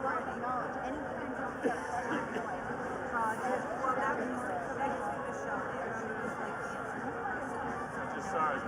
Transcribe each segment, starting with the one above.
want to acknowledge any kinds of projects. Well, that was the show. It was like the Just sorry.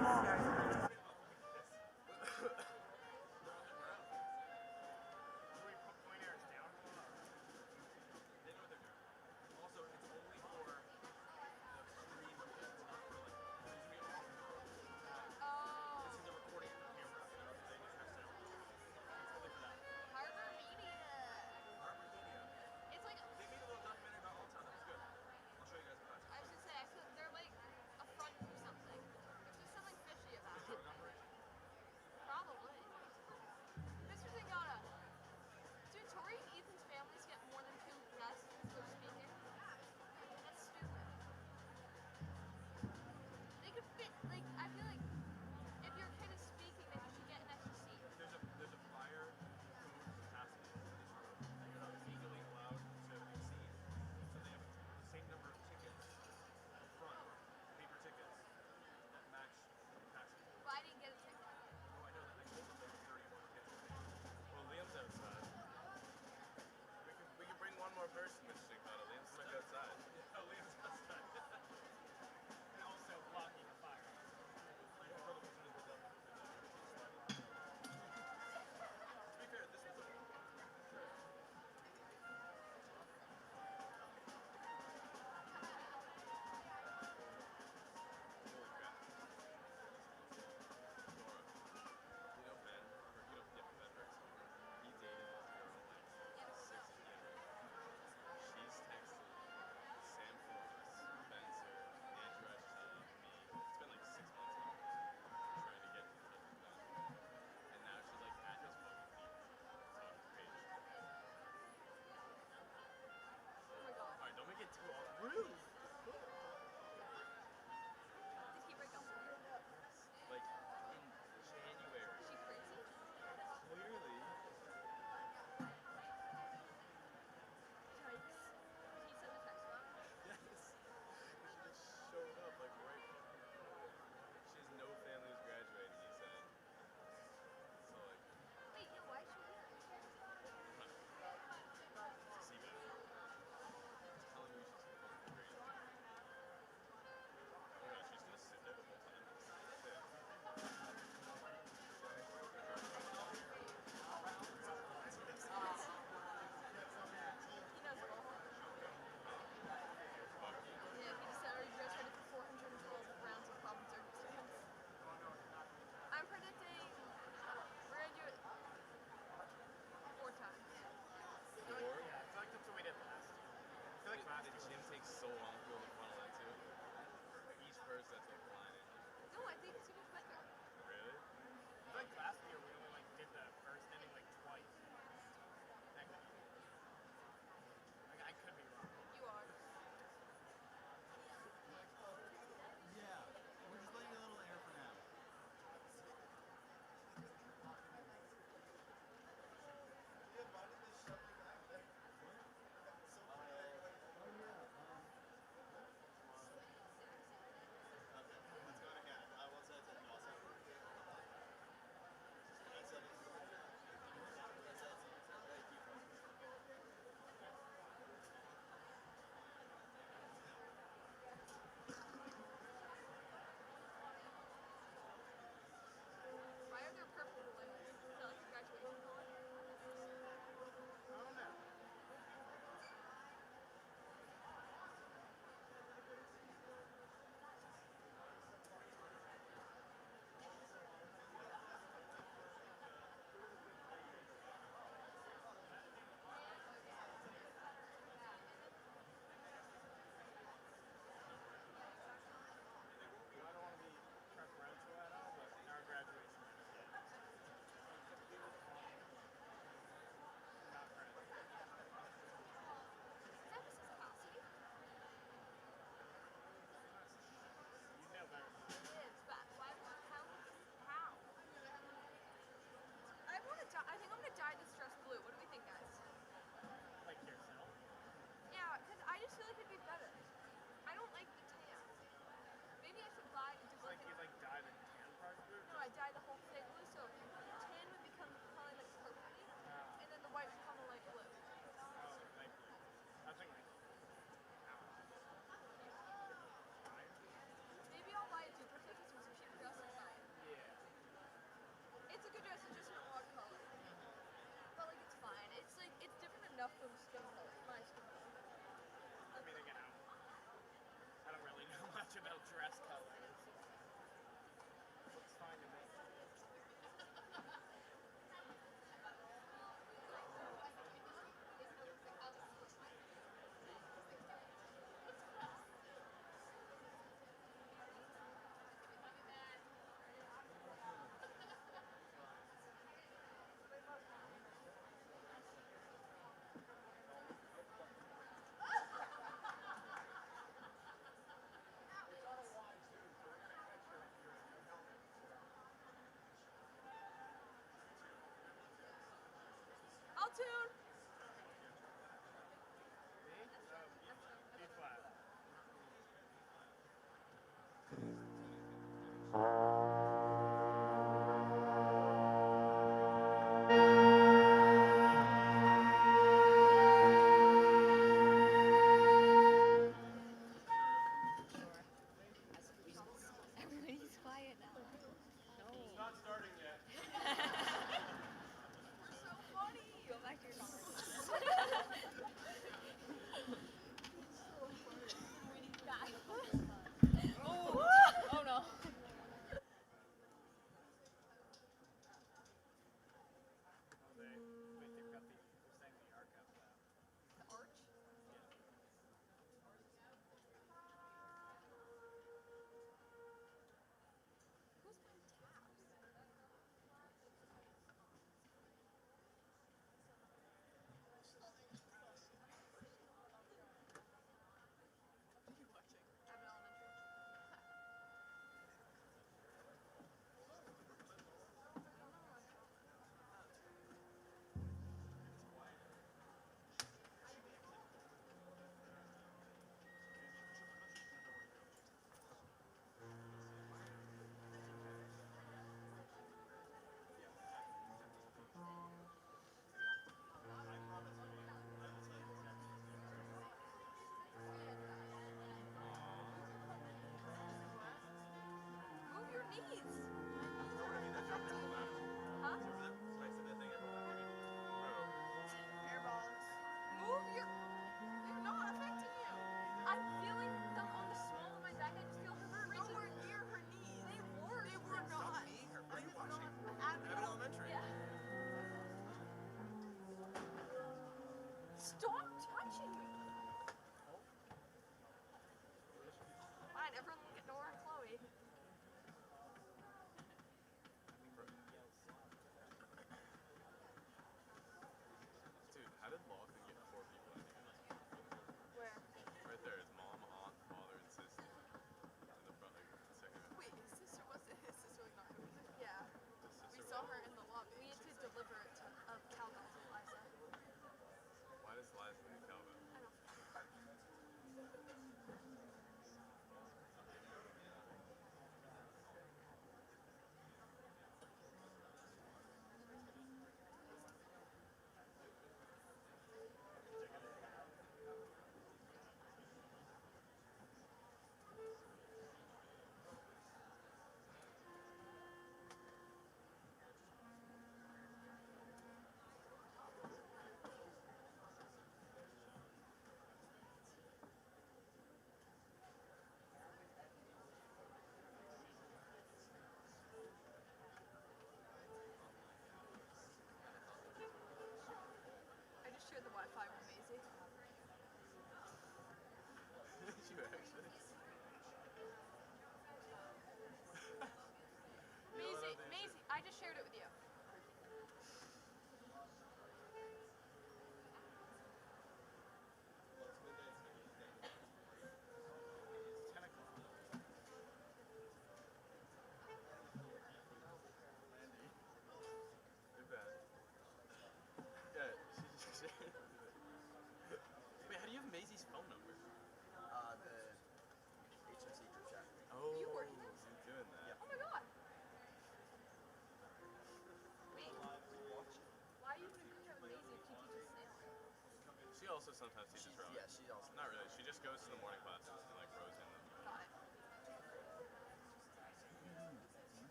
She also sometimes teaches rowing. Yeah, she also. Not really. She just goes to the morning classes and like rows in them. Got it.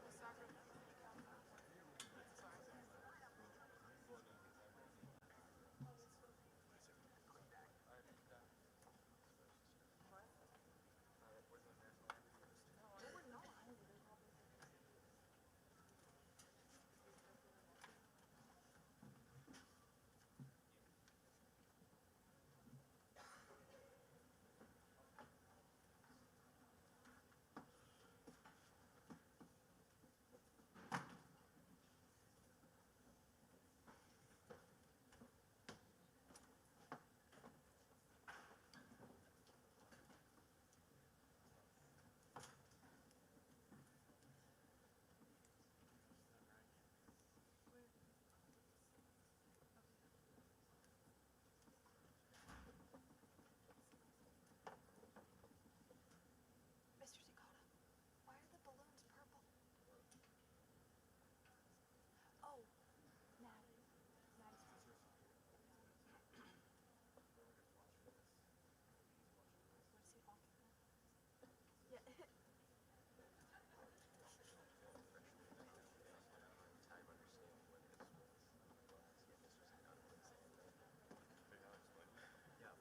Maybe soccer. Sorry. What? No, we're not. Mr. Cicada, why are the balloons purple? Oh, Maddie. Maddie's purple. What's he walking at? Yeah. Time understanding what this was. Yeah, this was not what it's saying. They have explained. Yeah,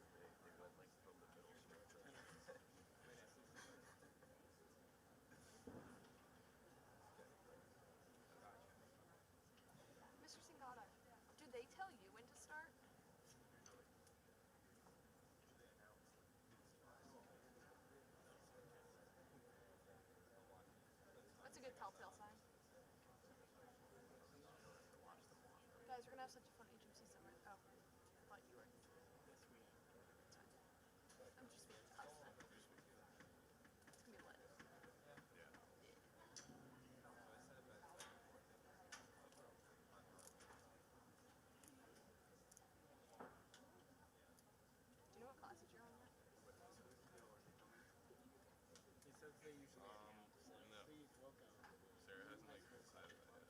they went like from the middle school to Mr. Singata, do they tell you when to start? That's a good telltale sign. Guys, we're gonna have such a fun agency summer. Oh, I thought you were. It's fine. I'm just being us then. It's gonna be lit. Yeah. Do you know what classes you're on yet? He says they usually No. please welcome. Sarah hasn't like decided that yet.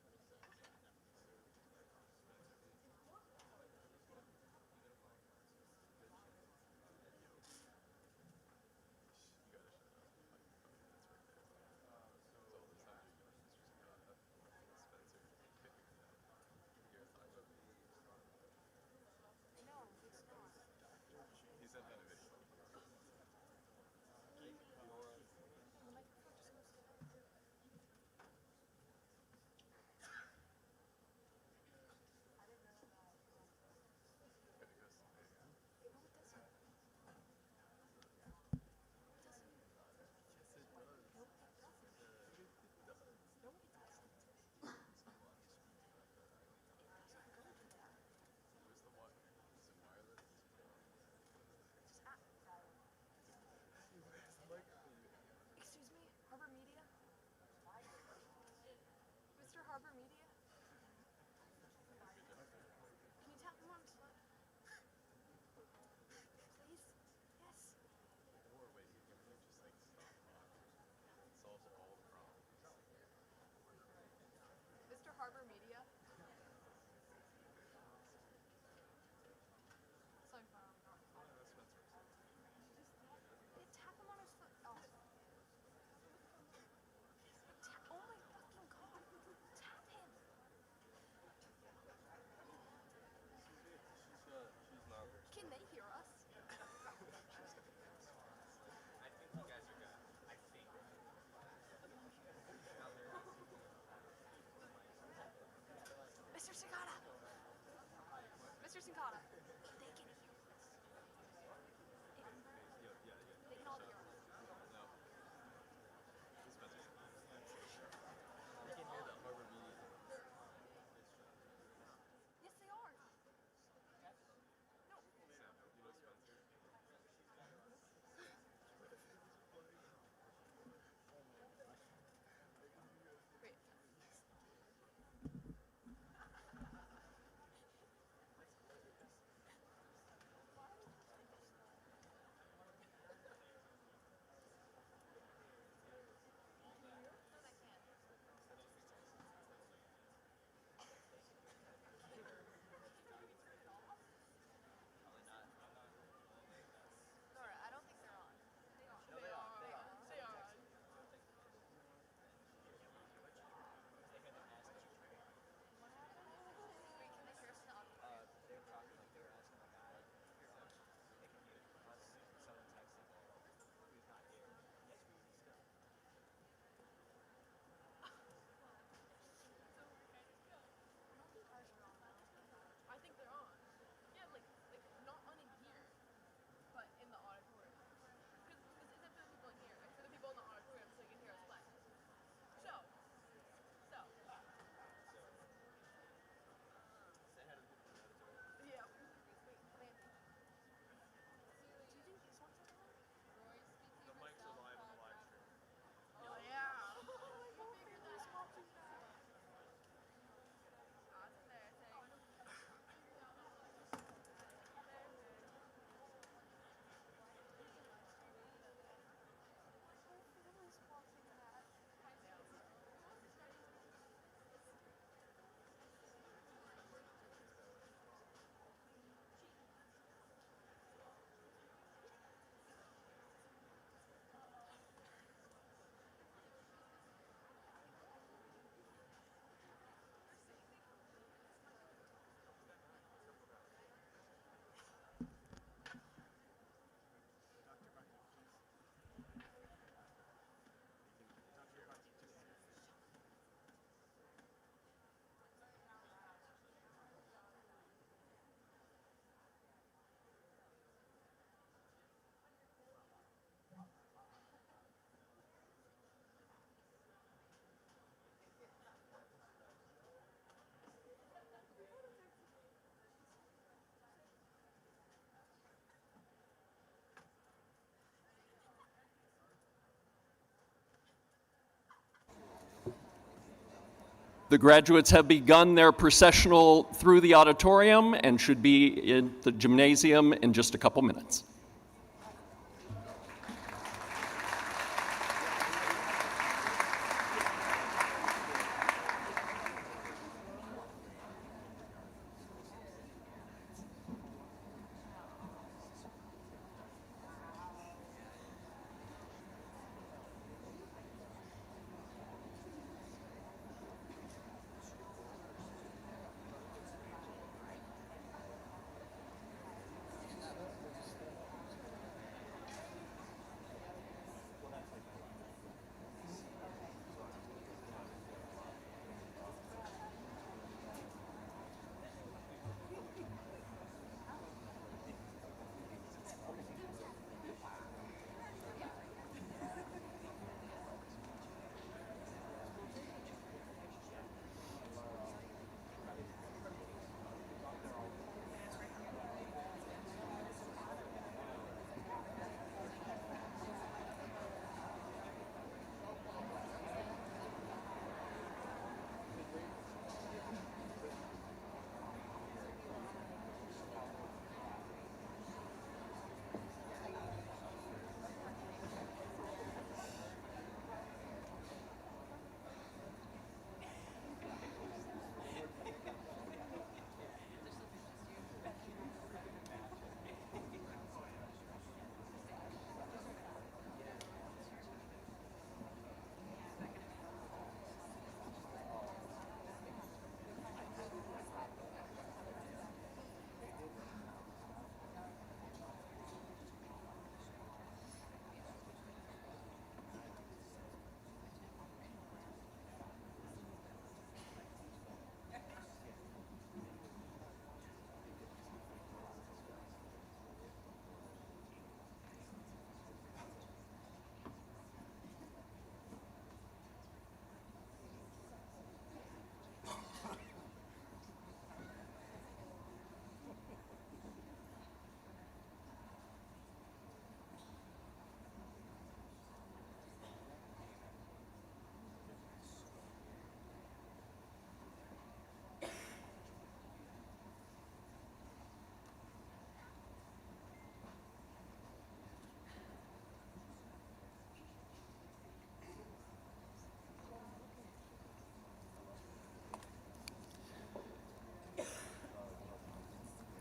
The graduates have begun their processional through the auditorium and should be in the gymnasium in just a couple minutes.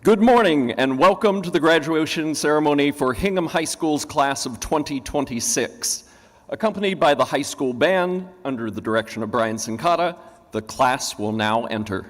Good morning and welcome to the graduation ceremony for Hingham High School's class of 2026. Accompanied by the high school band under the direction of Brian Sincata, the class will now enter.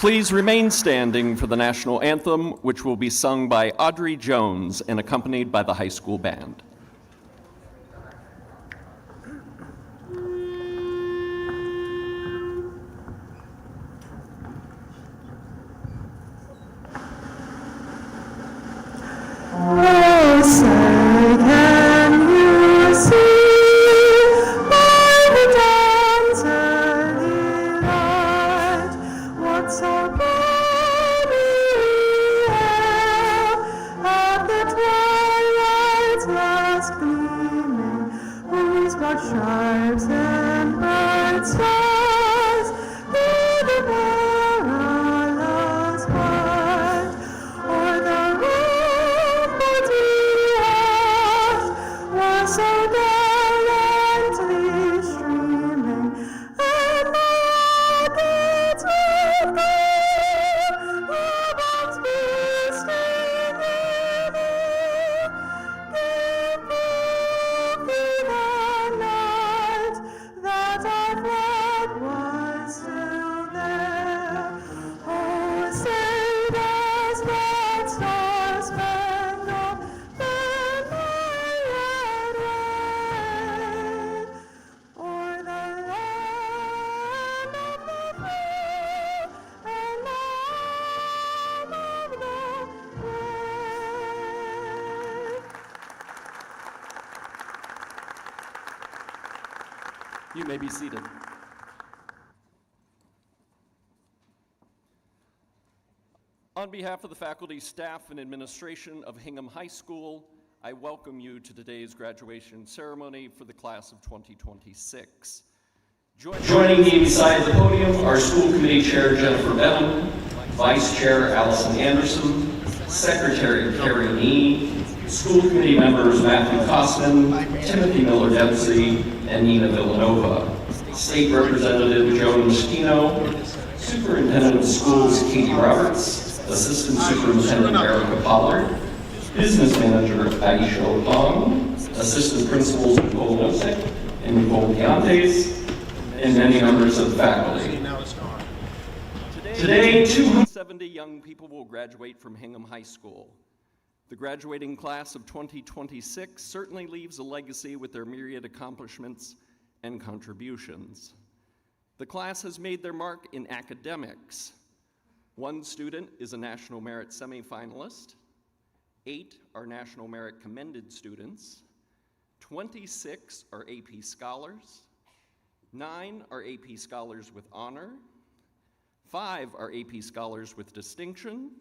Please remain standing for the national anthem, which will be sung by Audrey Jones and accompanied by the high school band. Oh, say can you see by the dawn's early light what so proudly we hailed at the twilight's last gleaming, whose broad stripes and bright stars through the perilous fight o'er the ramparts was so gallantly streaming, and the rockets with gold, the bombs bursting in air, gave proof through the night that our flag was still there. Oh, say does that star-spangled banner yet wave o'er the land of the free and home of the brave? You may be seated. On behalf of the faculty, staff, and administration of Hingham High School, I welcome you to today's graduation ceremony for the class of 2026. Joining me beside the podium are School Committee Chair Jennifer Benham, Vice Chair Allison Anderson, Secretary Carrie Nee, School Committee members Matthew Kosman, Timothy Miller-Dempsey, and Nina Villanova, State Representative Joan Mosquino, Superintendent of Schools Katie Roberts, Assistant Superintendent Erica Pollard, Business Manager Aisha Long, Assistant Principals Nicole Nosek and Nicole Piantes, and many members of the faculty. Today, 270 young people will graduate from Hingham High School. The graduating class of 2026 certainly leaves a legacy with their myriad accomplishments and contributions. The class has made their mark in academics. One student is a National Merit semifinalist. 8 are National Merit Commended students. 26 are AP Scholars. 9 are AP Scholars with honor. 5 are AP Scholars with distinction.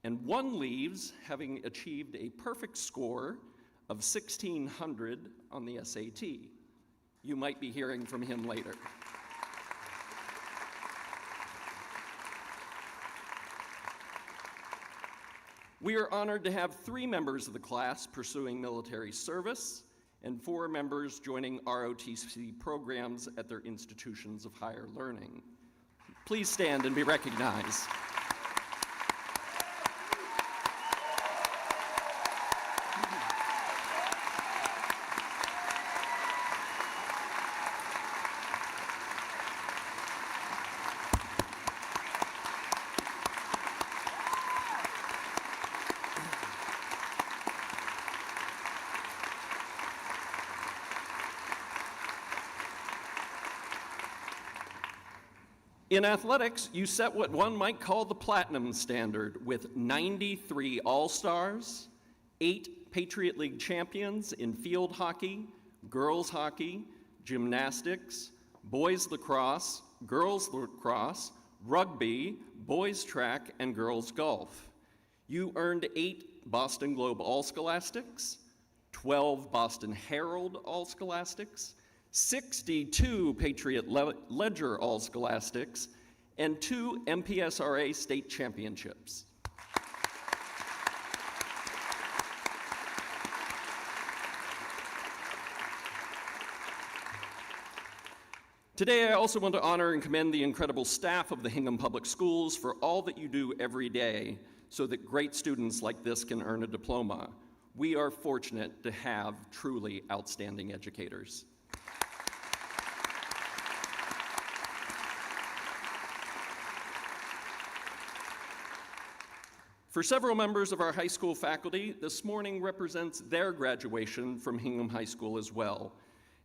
And 1 leaves having achieved a perfect score of 1,600 on the SAT. You might be hearing from him later. We are honored to have 3 members of the class pursuing military service and 4 members joining ROTC programs at their institutions of higher learning. Please stand and be recognized. In athletics, you set what one might call the platinum standard with 93 All-Stars, 8 Patriot League champions in field hockey, girls hockey, gymnastics, boys lacrosse, girls lacrosse, rugby, boys track, and girls golf. You earned 8 Boston Globe All-Scholastics, 12 Boston Herald All-Scholastics, 62 Patriot Ledger All-Scholastics, and 2 MPSRA state championships. Today, I also want to honor and commend the incredible staff of the Hingham Public Schools for all that you do every day so that great students like this can earn a diploma. We are fortunate to have truly outstanding educators. For several members of our high school faculty, this morning represents their graduation from Hingham High School as well,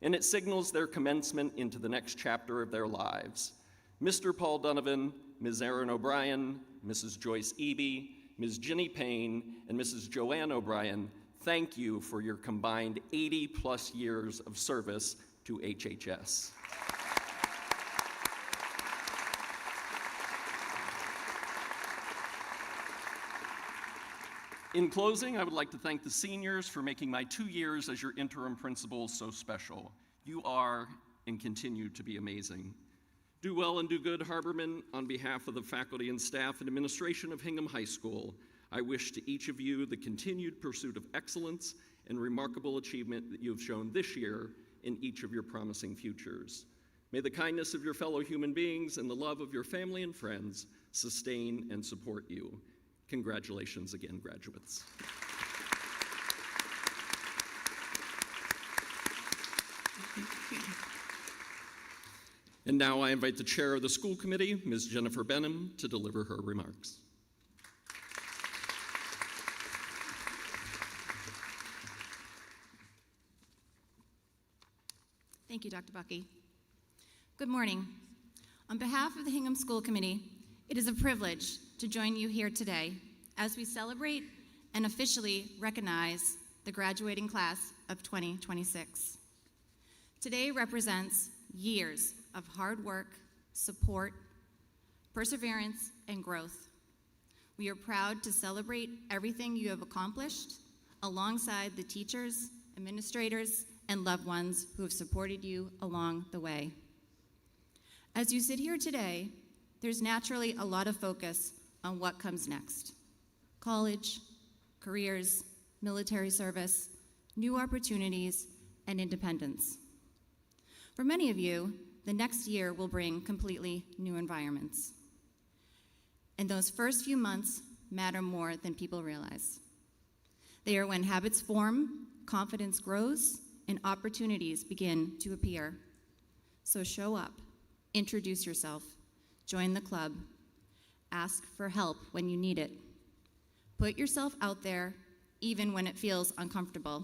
and it signals their commencement into the next chapter of their lives. Mr. Paul Donovan, Ms. Erin O'Brien, Mrs. Joyce Eby, Ms. Ginny Payne, and Mrs. Joanne O'Brien, thank you for your combined 80-plus years of service to HHS. In closing, I would like to thank the seniors for making my 2 years as your interim principal so special. You are and continue to be amazing. Do well and do good, Harbormen. On behalf of the faculty and staff and administration of Hingham High School, I wish to each of you the continued pursuit of excellence and remarkable achievement that you have shown this year in each of your promising futures. May the kindness of your fellow human beings and the love of your family and friends sustain and support you. Congratulations again, graduates. And now I invite the chair of the school committee, Ms. Jennifer Benham, to deliver her remarks. Thank you, Dr. Bucky. Good morning. On behalf of the Hingham School Committee, it is a privilege to join you here today as we celebrate and officially recognize the graduating class of 2026. Today represents years of hard work, support, perseverance, and growth. We are proud to celebrate everything you have accomplished alongside the teachers, administrators, and loved ones who have supported you along the way. As you sit here today, there's naturally a lot of focus on what comes next. College, careers, military service, new opportunities, and independence. For many of you, the next year will bring completely new environments. And those first few months matter more than people realize. They are when habits form, confidence grows, and opportunities begin to appear. So show up, introduce yourself, join the club, ask for help when you need it. Put yourself out there, even when it feels uncomfortable.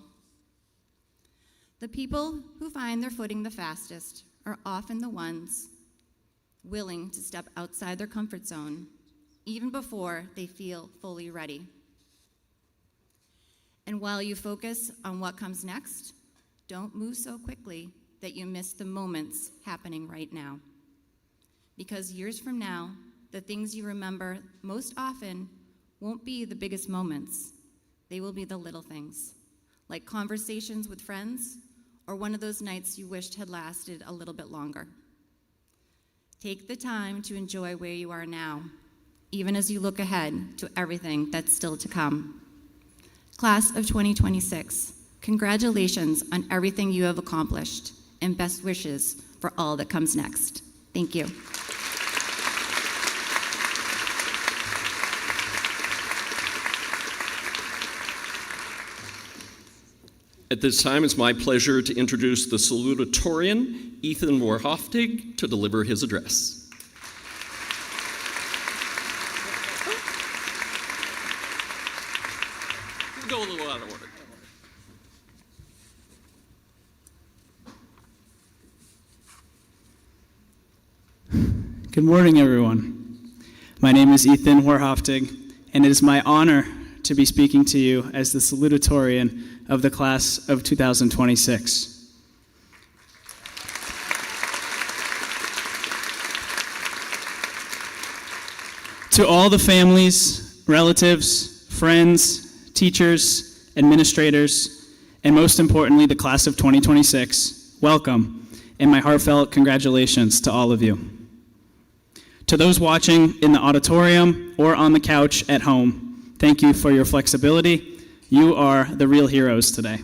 The people who find their footing the fastest are often the ones willing to step outside their comfort zone, even before they feel fully ready. And while you focus on what comes next, don't move so quickly that you miss the moments happening right now. Because years from now, the things you remember most often won't be the biggest moments. They will be the little things, like conversations with friends or one of those nights you wished had lasted a little bit longer. Take the time to enjoy where you are now, even as you look ahead to everything that's still to come. Class of 2026, congratulations on everything you have accomplished, and best wishes for all that comes next. Thank you. At this time, it's my pleasure to introduce the salutatorian, Ethan Warhoftig, to deliver his address. We'll go a little out of order. Good morning, everyone. My name is Ethan Warhoftig, and it is my honor to be speaking to you as the salutatorian of the class of 2026. To all the families, relatives, friends, teachers, administrators, and most importantly, the class of 2026, welcome, and my heartfelt congratulations to all of you. To those watching in the auditorium or on the couch at home, thank you for your flexibility. You are the real heroes today.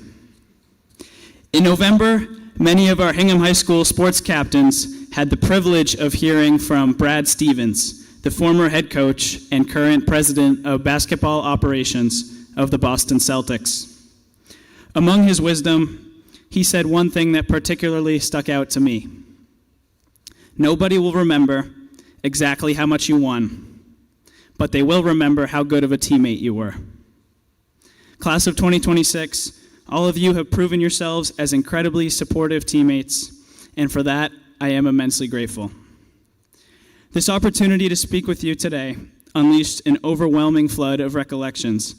In November, many of our Hingham High School sports captains had the privilege of hearing from Brad Stevens, the former head coach and current president of basketball operations of the Boston Celtics. Among his wisdom, he said one thing that particularly stuck out to me. Nobody will remember exactly how much you won, but they will remember how good of a teammate you were. Class of 2026, all of you have proven yourselves as incredibly supportive teammates, and for that, I am immensely grateful. This opportunity to speak with you today unleashed an overwhelming flood of recollections,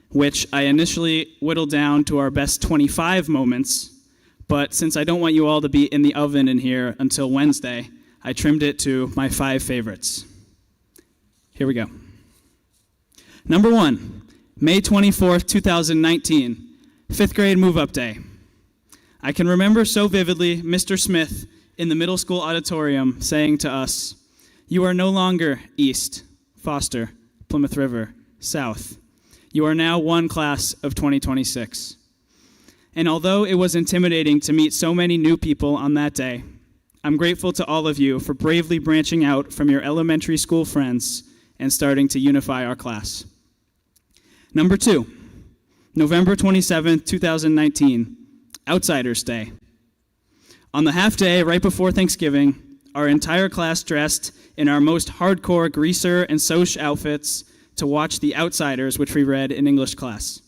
which I initially whittled down to our best 25 moments, but since I don't want you all to be in the oven in here until Wednesday, I trimmed it to my 5 favorites. Here we go. Number 1, May 24th, 2019, 5th grade move-up day. I can remember so vividly Mr. Smith in the middle school auditorium saying to us, "You are no longer East, Foster, Plymouth River, South. You are now one class of 2026. And although it was intimidating to meet so many new people on that day, I'm grateful to all of you for bravely branching out from your elementary school friends and starting to unify our class. Number 2, November 27th, 2019, Outsiders Day. On the half day right before Thanksgiving, our entire class dressed in our most hardcore greaser and soch outfits to watch The Outsiders, which we read in English class.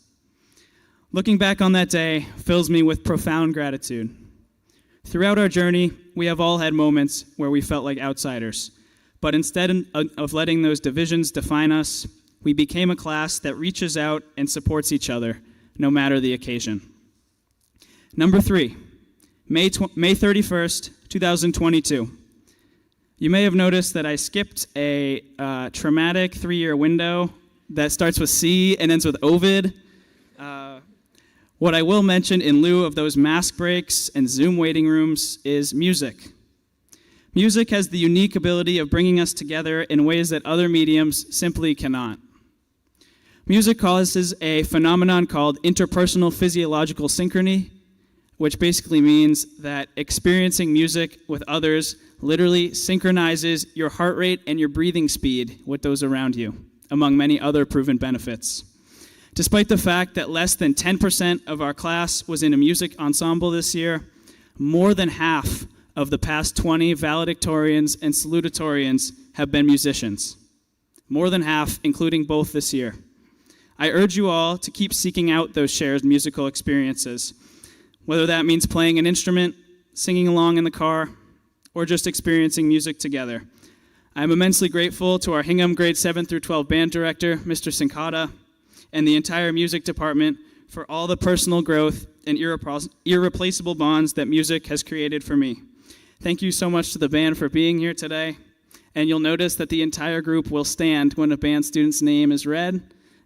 Looking back on that day fills me with profound gratitude. Throughout our journey, we have all had moments where we felt like outsiders, but instead of letting those divisions define us, we became a class that reaches out and supports each other, no matter the occasion. Number 3, May 31st, 2022. You may have noticed that I skipped a traumatic 3-year window that starts with C and ends with Ovid. What I will mention in lieu of those mask breaks and Zoom waiting rooms is music. Music has the unique ability of bringing us together in ways that other mediums simply cannot. Music causes a phenomenon called interpersonal physiological synchrony, which basically means that experiencing music with others literally synchronizes your heart rate and your breathing speed with those around you, among many other proven benefits. Despite the fact that less than 10% of our class was in a music ensemble this year, more than half of the past 20 valedictorians and salutatorians have been musicians. More than half, including both this year. I urge you all to keep seeking out those shared musical experiences, whether that means playing an instrument, singing along in the car, or just experiencing music together. I'm immensely grateful to our Hingham grade 7 through 12 band director, Mr. Sincata, and the entire music department for all the personal growth and irreplaceable bonds that music has created for me. Thank you so much to the band for being here today, and you'll notice that the entire group will stand when a band student's name is read,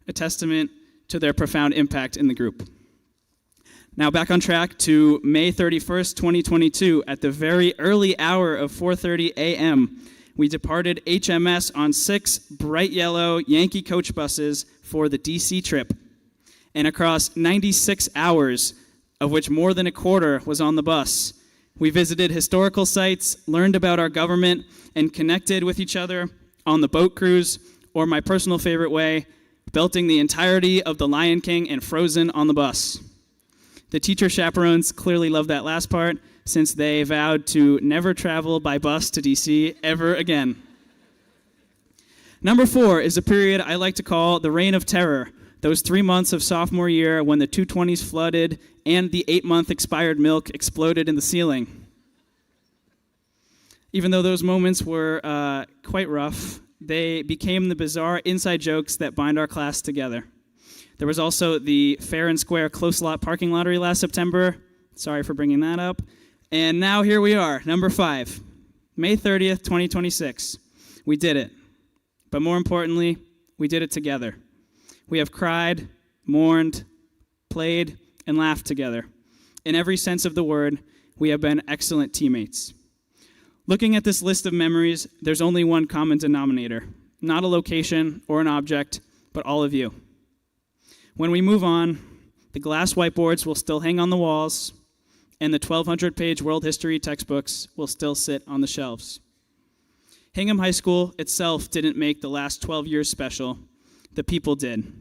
a testament to their profound impact in the group. Now back on track to May 31st, 2022, at the very early hour of 4:30 a.m., we departed HMS on 6 bright yellow Yankee coach buses for the DC trip. And across 96 hours, of which more than a quarter was on the bus, we visited historical sites, learned about our government, and connected with each other on the boat cruise, or my personal favorite way, belting the entirety of The Lion King and Frozen on the bus. The teacher chaperones clearly loved that last part, since they vowed to never travel by bus to DC ever again. Number 4 is a period I like to call the Reign of Terror, those 3 months of sophomore year when the 220s flooded and the 8-month expired milk exploded in the ceiling. Even though those moments were quite rough, they became the bizarre inside jokes that bind our class together. There was also the fair and square close lot parking lottery last September. Sorry for bringing that up. And now here we are, number 5, May 30th, 2026. We did it. But more importantly, we did it together. We have cried, mourned, played, and laughed together. In every sense of the word, we have been excellent teammates. Looking at this list of memories, there's only one common denominator, not a location or an object, but all of you. When we move on, the glass whiteboards will still hang on the walls, and the 1,200-page world history textbooks will still sit on the shelves. Hingham High School itself didn't make the last 12 years special. The people did.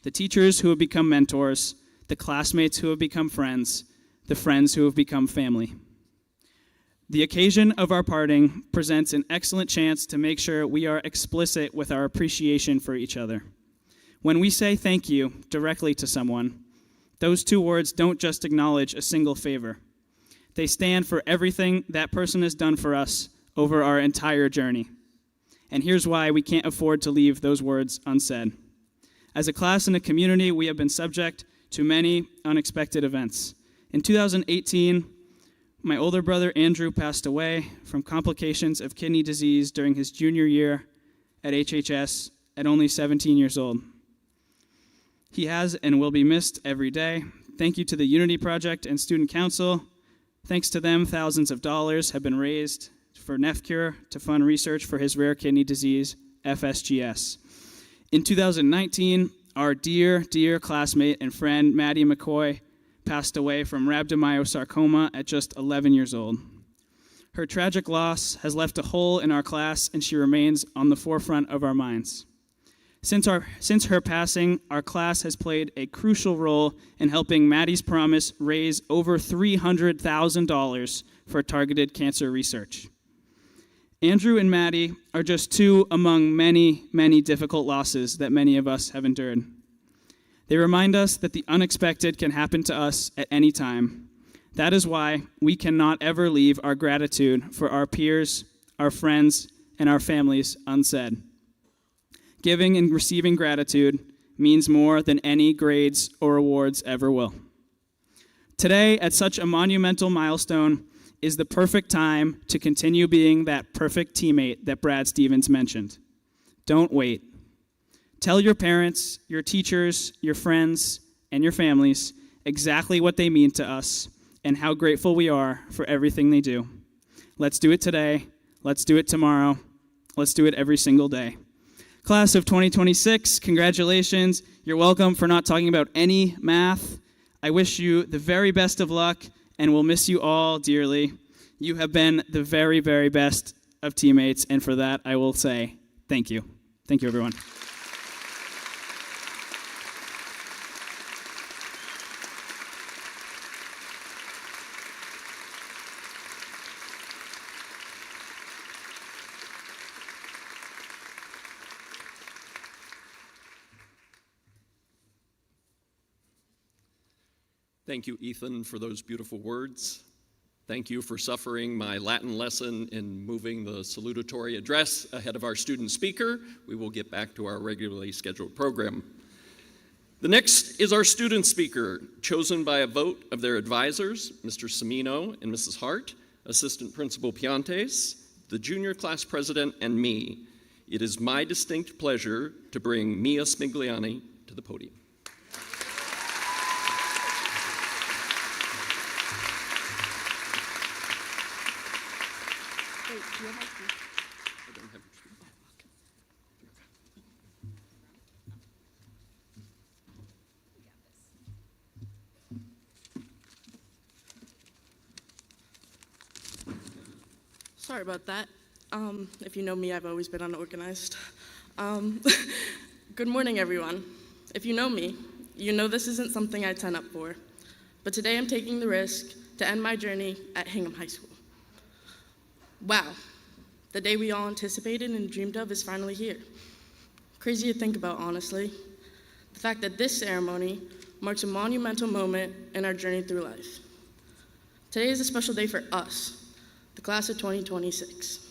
The teachers who have become mentors, the classmates who have become friends, the friends who have become family. The occasion of our parting presents an excellent chance to make sure we are explicit with our appreciation for each other. When we say thank you directly to someone, those two words don't just acknowledge a single favor. They stand for everything that person has done for us over our entire journey. And here's why we can't afford to leave those words unsaid. As a class and a community, we have been subject to many unexpected events. In 2018, my older brother Andrew passed away from complications of kidney disease during his junior year at HHS at only 17 years old. He has and will be missed every day. Thank you to the Unity Project and Student Council. Thanks to them, thousands of dollars have been raised for NephCure to fund research for his rare kidney disease, FSGS. In 2019, our dear classmate and friend, Maddie McCoy, passed away from rhabdomyosarcoma at just 11 years old. Her tragic loss has left a hole in our class, and she remains on the forefront of our minds. Since her passing, our class has played a crucial role in helping Maddie's Promise raise over $300,000 for targeted cancer research. Andrew and Maddie are just two among many, many difficult losses that many of us have endured. They remind us that the unexpected can happen to us at any time. That is why we cannot ever leave our gratitude for our peers, our friends, and our families unsaid. Giving and receiving gratitude means more than any grades or awards ever will. Today, at such a monumental milestone, is the perfect time to continue being that perfect teammate that Brad Stevens mentioned. Don't wait. Tell your parents, your teachers, your friends, and your families exactly what they mean to us and how grateful we are for everything they do. Let's do it today. Let's do it tomorrow. Let's do it every single day. Class of 2026, congratulations. You're welcome for not talking about any math. I wish you the very best of luck, and we'll miss you all dearly. You have been the very, very best of teammates, and for that, I will say thank you. Thank you, everyone. Thank you, Ethan, for those beautiful words. Thank you for suffering my Latin lesson in moving the salutatory address ahead of our student speaker. We will get back to our regularly scheduled program. The next is our student speaker, chosen by a vote of their advisors, Mr. Semino and Mrs. Hart, Assistant Principal Piantes, the junior class president, and me. It is my distinct pleasure to bring Mia Smigliani to the podium. Sorry about that. If you know me, I've always been unorganized. Good morning, everyone. If you know me, you know this isn't something I'd sign up for. But today I'm taking the risk to end my journey at Hingham High School. Wow, the day we all anticipated and dreamed of is finally here. Crazy to think about, honestly. The fact that this ceremony marks a monumental moment in our journey through life. Today is a special day for us, the class of 2026.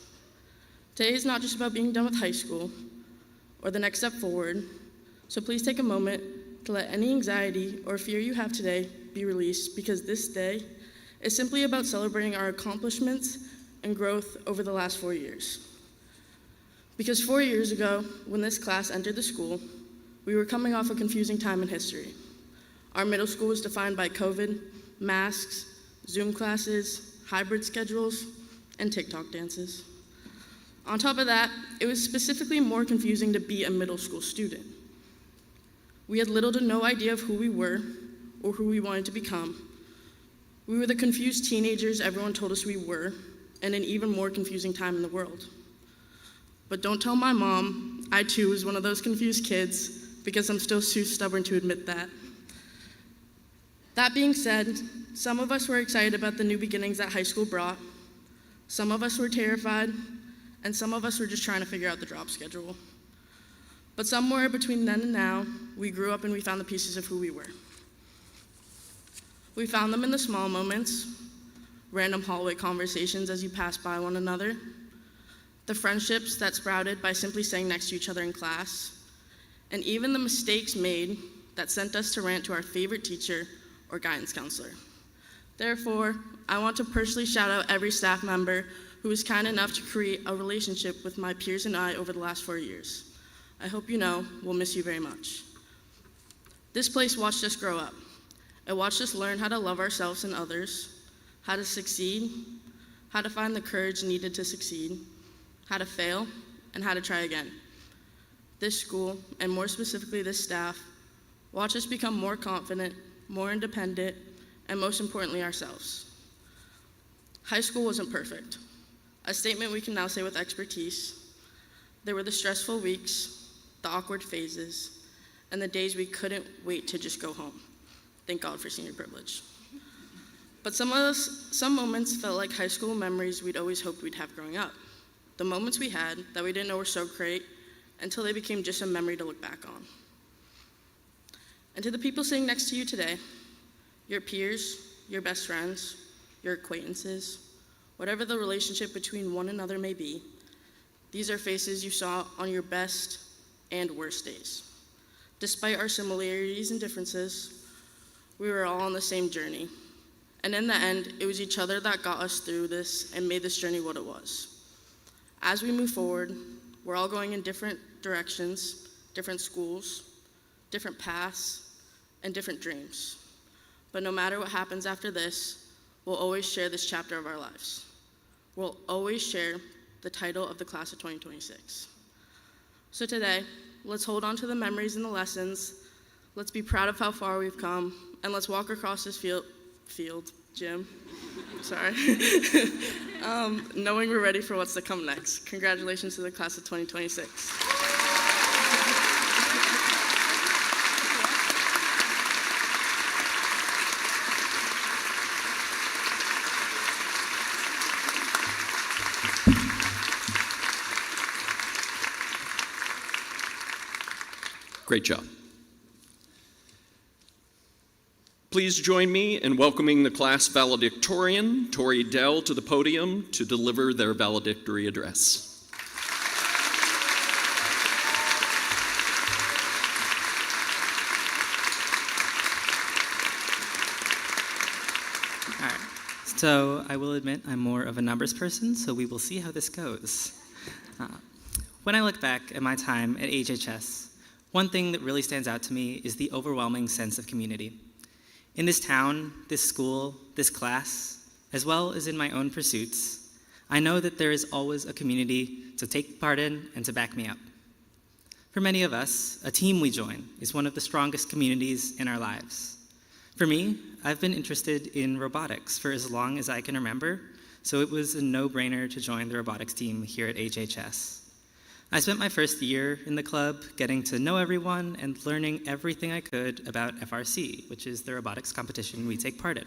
Today is not just about being done with high school or the next step forward, so please take a moment to let any anxiety or fear you have today be released, because this day is simply about celebrating our accomplishments and growth over the last 4 years. Because 4 years ago, when this class entered the school, we were coming off a confusing time in history. Our middle school was defined by COVID, masks, Zoom classes, hybrid schedules, and TikTok dances. On top of that, it was specifically more confusing to be a middle school student. We had little to no idea of who we were or who we wanted to become. We were the confused teenagers everyone told us we were, in an even more confusing time in the world. But don't tell my mom, I too was one of those confused kids, because I'm still too stubborn to admit that. That being said, some of us were excited about the new beginnings that high school brought. Some of us were terrified, and some of us were just trying to figure out the drop schedule. But somewhere between then and now, we grew up and we found the pieces of who we were. We found them in the small moments, random hallway conversations as you pass by one another, the friendships that sprouted by simply staying next to each other in class, and even the mistakes made that sent us to rant to our favorite teacher or guidance counselor. Therefore, I want to personally shout out every staff member who was kind enough to create a relationship with my peers and I over the last 4 years. I hope you know we'll miss you very much. This place watched us grow up. It watched us learn how to love ourselves and others, how to succeed, how to find the courage needed to succeed, how to fail, and how to try again. This school, and more specifically this staff, watched us become more confident, more independent, and most importantly, ourselves. High school wasn't perfect, a statement we can now say with expertise. There were the stressful weeks, the awkward phases, and the days we couldn't wait to just go home. Thank God for senior privilege. But some moments felt like high school memories we'd always hoped we'd have growing up. The moments we had that we didn't know were so great until they became just a memory to look back on. And to the people sitting next to you today, your peers, your best friends, your acquaintances, whatever the relationship between one another may be, these are faces you saw on your best and worst days. Despite our similarities and differences, we were all on the same journey. And in the end, it was each other that got us through this and made this journey what it was. As we move forward, we're all going in different directions, different schools, different paths, and different dreams. But no matter what happens after this, we'll always share this chapter of our lives. We'll always share the title of the class of 2026. So today, let's hold on to the memories and the lessons. Let's be proud of how far we've come, and let's walk across this gym, sorry, knowing we're ready for what's to come next. Congratulations to the class of 2026. Great job. Please join me in welcoming the class valedictorian, Tori Dell, to the podium to deliver their valedictory address. All right, so I will admit I'm more of a numbers person, so we will see how this goes. When I look back at my time at HHS, one thing that really stands out to me is the overwhelming sense of community. In this town, this school, this class, as well as in my own pursuits, I know that there is always a community to take part in and to back me up. For many of us, a team we join is one of the strongest communities in our lives. For me, I've been interested in robotics for as long as I can remember, so it was a no-brainer to join the robotics team here at HHS. I spent my first year in the club getting to know everyone and learning everything I could about FRC, which is the robotics competition we take part in.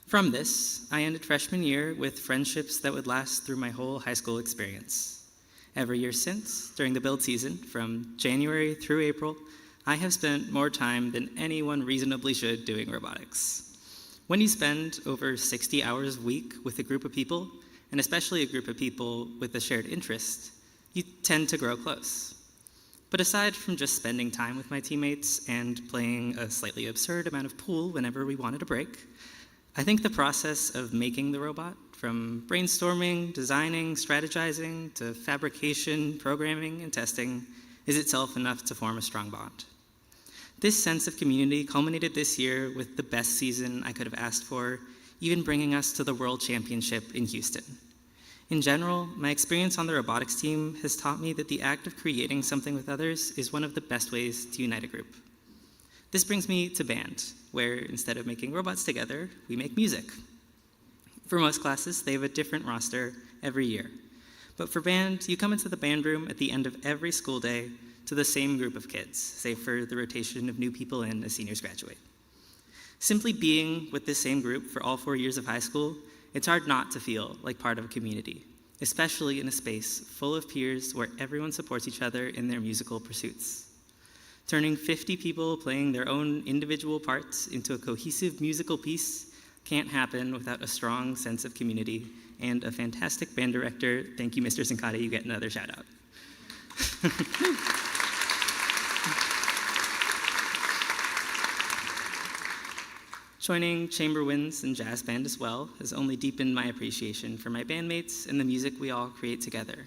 From this, I ended freshman year with friendships that would last through my whole high school experience. Every year since, during the build season, from January through April, I have spent more time than anyone reasonably should doing robotics. When you spend over 60 hours a week with a group of people, and especially a group of people with a shared interest, you tend to grow close. But aside from just spending time with my teammates and playing a slightly absurd amount of pool whenever we wanted a break, I think the process of making the robot, from brainstorming, designing, strategizing, to fabrication, programming, and testing, is itself enough to form a strong bond. This sense of community culminated this year with the best season I could have asked for, even bringing us to the World Championship in Houston. In general, my experience on the robotics team has taught me that the act of creating something with others is one of the best ways to unite a group. This brings me to band, where instead of making robots together, we make music. For most classes, they have a different roster every year. But for band, you come into the band room at the end of every school day to the same group of kids, save for the rotation of new people in as seniors graduate. Simply being with this same group for all 4 years of high school it's hard not to feel like part of a community, especially in a space full of peers where everyone supports each other in their musical pursuits. Turning 50 people playing their own individual parts into a cohesive musical piece can't happen without a strong sense of community and a fantastic band director. Thank you, Mr. Zincati. You get another shout out. Joining chamber winds and jazz band as well has only deepened my appreciation for my bandmates and the music we all create together.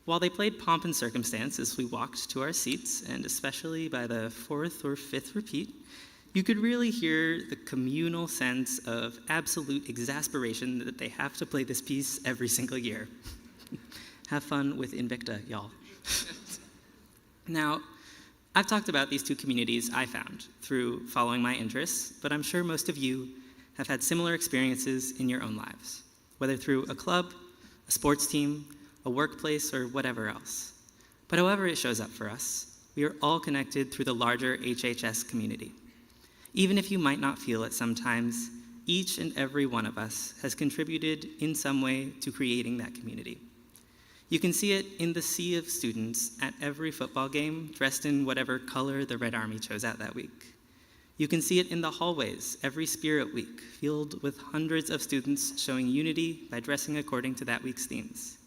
While they played Pomp and Circumstance as we walked to our seats, and especially by the fourth or fifth repeat, you could really hear the communal sense of absolute exasperation that they have to play this piece every single year. Have fun with Invicta, y'all. Now, I've talked about these two communities I found through following my interests, but I'm sure most of you have had similar experiences in your own lives, whether through a club, a sports team, a workplace, or whatever else. But however it shows up for us, we are all connected through the larger HHS community. Even if you might not feel it sometimes, each and every one of us has contributed in some way to creating that community. You can see it in the sea of students at every football game dressed in whatever color the Red Army chose out that week. You can see it in the hallways every Spirit Week, filled with hundreds of students showing unity by dressing according to that week's themes.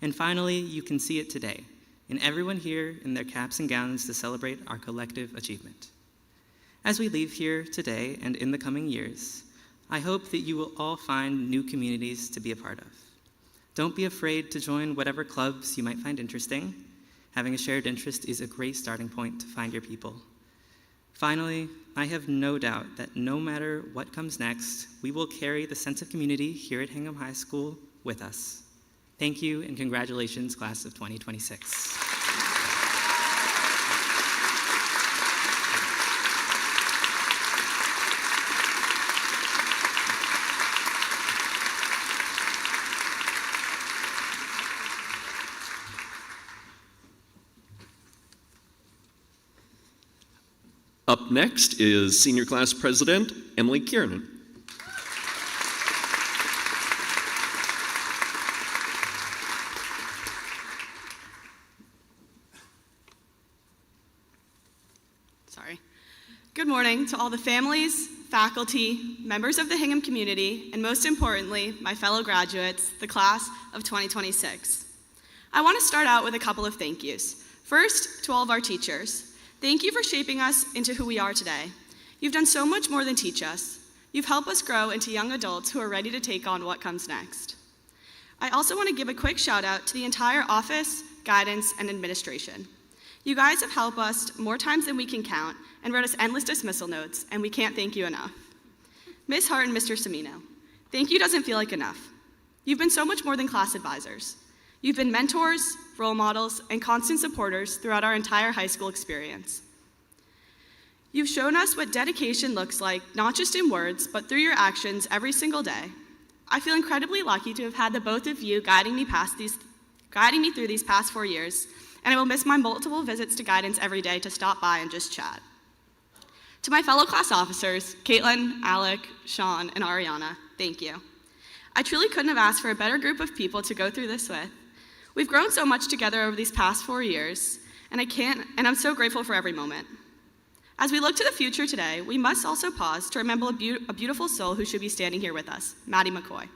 And finally, you can see it today in everyone here in their caps and gowns to celebrate our collective achievement. As we leave here today and in the coming years, I hope that you will all find new communities to be a part of. Don't be afraid to join whatever clubs you might find interesting. Having a shared interest is a great starting point to find your people. Finally, I have no doubt that no matter what comes next, we will carry the sense of community here at Hingham High School with us. Thank you and congratulations, class of 2026. Up next is Senior Class President Emily Kiernan. Sorry. Good morning to all the families, faculty, members of the Hingham community, and most importantly, my fellow graduates, the class of 2026. I want to start out with a couple of thank yous. First, to all of our teachers. Thank you for shaping us into who we are today. You've done so much more than teach us. You've helped us grow into young adults who are ready to take on what comes next. I also want to give a quick shout out to the entire office, guidance, and administration. You guys have helped us more times than we can count and wrote us endless dismissal notes, and we can't thank you enough. Ms. Hart and Mr. Semino, thank you doesn't feel like enough. You've been so much more than class advisors. You've been mentors, role models, and constant supporters throughout our entire high school experience. You've shown us what dedication looks like, not just in words, but through your actions every single day. I feel incredibly lucky to have had the both of you guiding me through these past 4 years, and I will miss my multiple visits to guidance every day to stop by and just chat. To my fellow class officers, Caitlin, Alec, Sean, and Ariana, thank you. I truly couldn't have asked for a better group of people to go through this with. We've grown so much together over these past 4 years, and I'm so grateful for every moment. As we look to the future today, we must also pause to remember a beautiful soul who should be standing here with us, Maddie McCoy.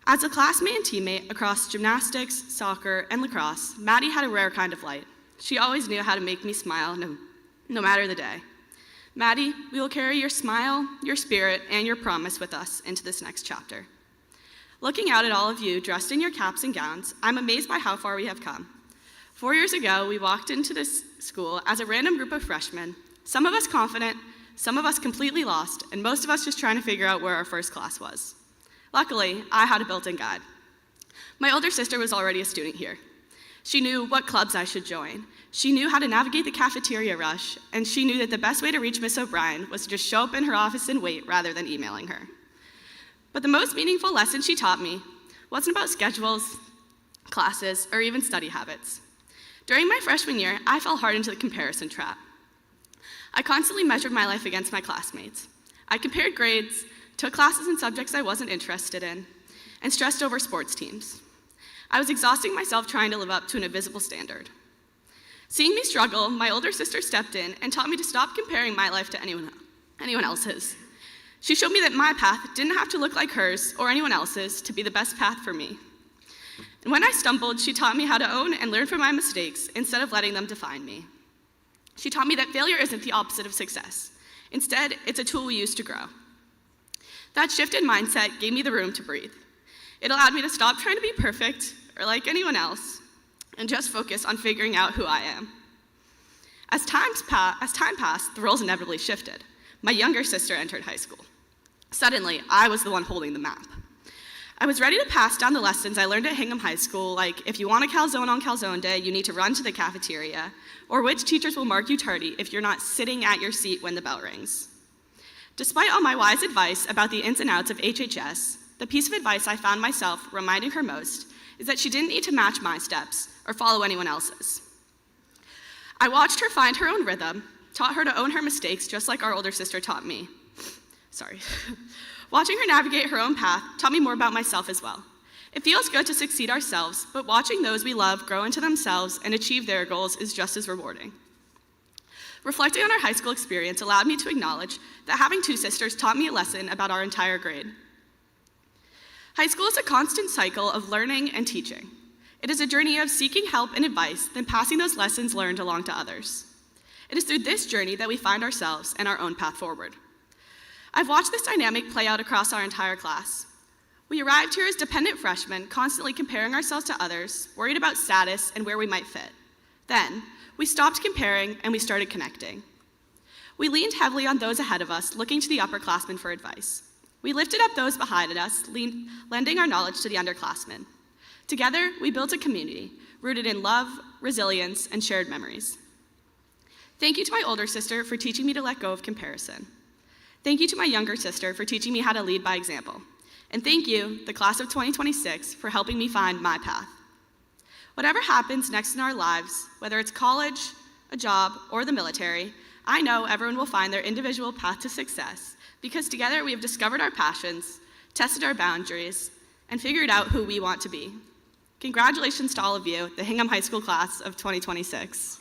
As a classmate and teammate across gymnastics, soccer, and lacrosse, Maddie had a rare kind of light. She always knew how to make me smile, no matter the day. Maddie, we will carry your smile, your spirit, and your promise with us into this next chapter. Looking out at all of you dressed in your caps and gowns, I'm amazed by how far we have come. 4 years ago, we walked into this school as a random group of freshmen, some of us confident, some of us completely lost, and most of us just trying to figure out where our first class was. Luckily, I had a built-in guide. My older sister was already a student here. She knew what clubs I should join. She knew how to navigate the cafeteria rush, and she knew that the best way to reach Miss O'Brien was to just show up in her office and wait rather than emailing her. But the most meaningful lesson she taught me wasn't about schedules, classes, or even study habits. During my freshman year, I fell hard into the comparison trap. I constantly measured my life against my classmates. I compared grades, took classes in subjects I wasn't interested in, and stressed over sports teams. I was exhausting myself trying to live up to an invisible standard. Seeing me struggle, my older sister stepped in and taught me to stop comparing my life to anyone else's. She showed me that my path didn't have to look like hers or anyone else's to be the best path for me. And when I stumbled, she taught me how to own and learn from my mistakes instead of letting them define me. She taught me that failure isn't the opposite of success. Instead, it's a tool we use to grow. That shift in mindset gave me the room to breathe. It allowed me to stop trying to be perfect or like anyone else and just focus on figuring out who I am. As time passed, the roles inevitably shifted. My younger sister entered high school. Suddenly, I was the one holding the map. I was ready to pass down the lessons I learned at Hingham High School, like if you want a calzone on calzone day, you need to run to the cafeteria, or which teachers will mark you tardy if you're not sitting at your seat when the bell rings. Despite all my wise advice about the ins and outs of HHS, the piece of advice I found myself reminding her most is that she didn't need to match my steps or follow anyone else's. I watched her find her own rhythm, taught her to own her mistakes just like our older sister taught me. Watching her navigate her own path taught me more about myself as well. It feels good to succeed ourselves, but watching those we love grow into themselves and achieve their goals is just as rewarding. Reflecting on our high school experience allowed me to acknowledge that having two sisters taught me a lesson about our entire grade. High school is a constant cycle of learning and teaching. It is a journey of seeking help and advice, then passing those lessons learned along to others. It is through this journey that we find ourselves and our own path forward. I've watched this dynamic play out across our entire class. We arrived here as dependent freshmen, constantly comparing ourselves to others, worried about status and where we might fit. Then, we stopped comparing and we started connecting. We leaned heavily on those ahead of us, looking to the upperclassmen for advice. We lifted up those behind us, lending our knowledge to the underclassmen. Together, we built a community rooted in love, resilience, and shared memories. Thank you to my older sister for teaching me to let go of comparison. Thank you to my younger sister for teaching me how to lead by example. And thank you, the class of 2026, for helping me find my path. Whatever happens next in our lives, whether it's college, a job, or the military, I know everyone will find their individual path to success because together we have discovered our passions, tested our boundaries, and figured out who we want to be. Congratulations to all of you, the Hingham High School class of 2026.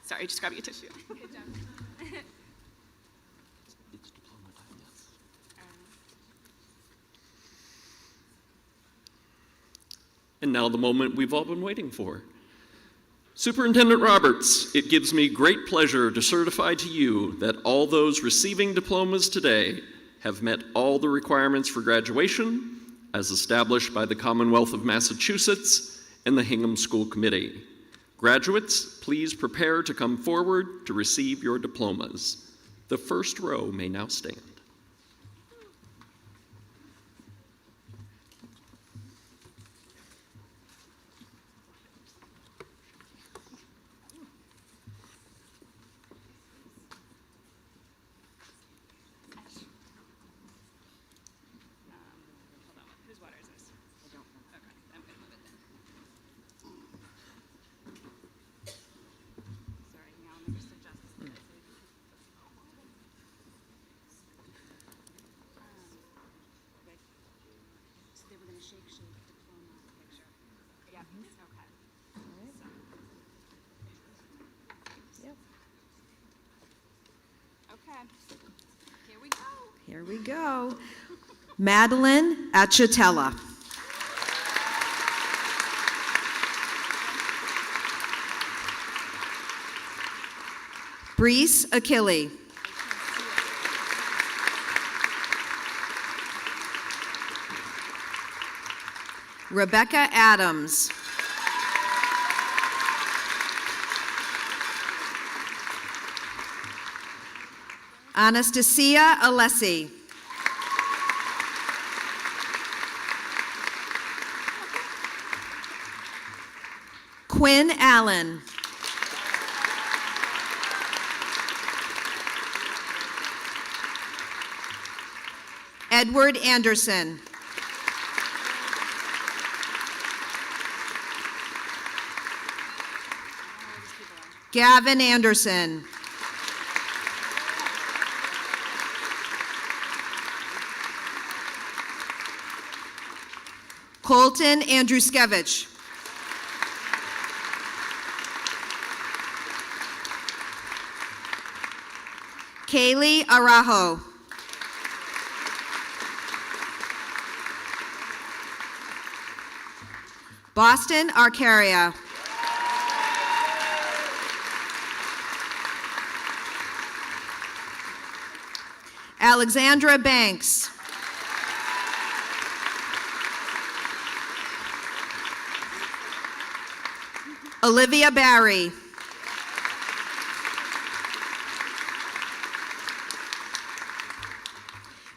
Sorry, just grabbing a tissue. Good job. And now the moment we've all been waiting for. Superintendent Roberts, it gives me great pleasure to certify to you that all those receiving diplomas today have met all the requirements for graduation as established by the Commonwealth of Massachusetts and the Hingham School Committee. Graduates, please prepare to come forward to receive your diplomas. The first row may now stand. Here we go. Madeline Achatella. Brees Achille. Rebecca Adams. Anastasia Alessi. Quinn Allen. Edward Anderson. Gavin Anderson. Colton Andruskevich. Kaylee Arajo. Boston Arcaria. Alexandra Banks. Olivia Barry.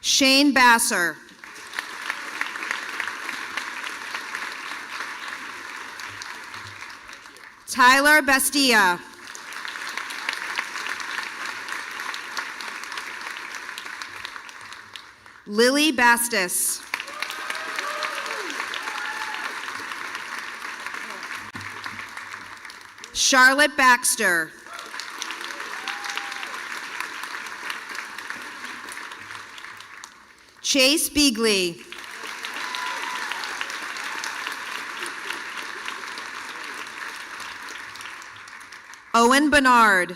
Shane Basser. Tyler Bastia. Lily Bastis. Charlotte Baxter. Chase Beagley. Owen Bernard.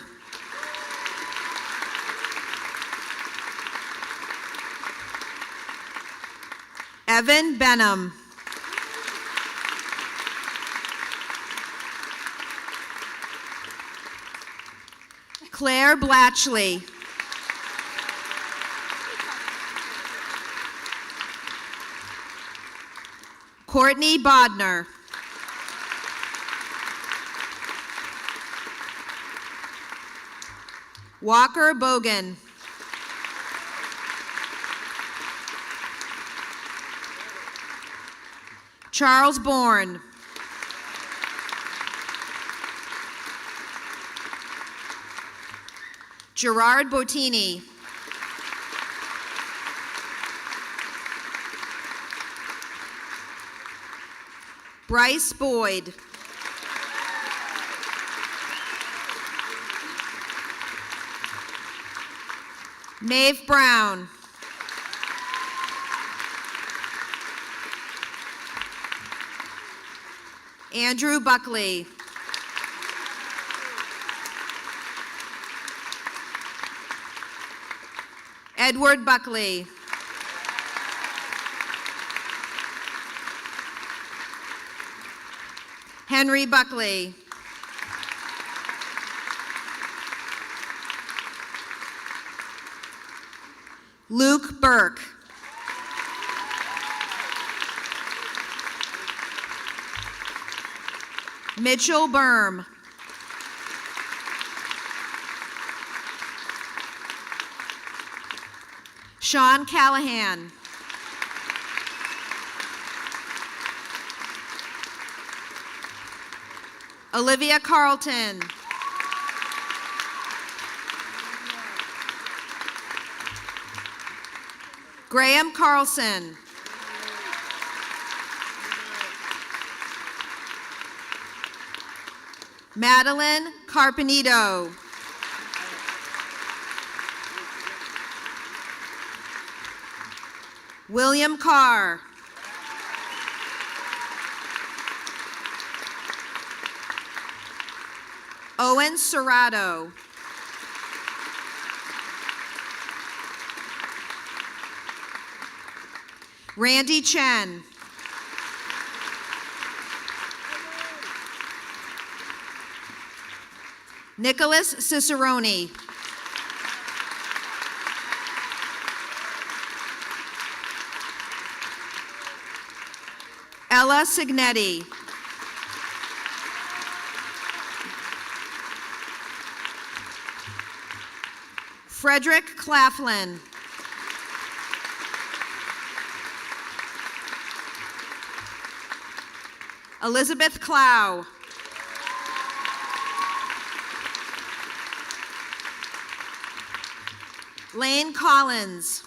Evan Benham. Claire Blatchley. Courtney Bodner. Walker Bogan. Charles Bourne. Gerard Bottini. Bryce Boyd. Maeve Brown. Andrew Buckley. Edward Buckley. Henry Buckley. Luke Burke. Mitchell Berm. Sean Callahan. Olivia Carlton. Graham Carlson. Madeline Carpenito. William Carr. Owen Serrato. Randy Chen. Nicholas Cicerone. Ella Signetti. Frederick Claflin. Elizabeth Clow. Lane Collins.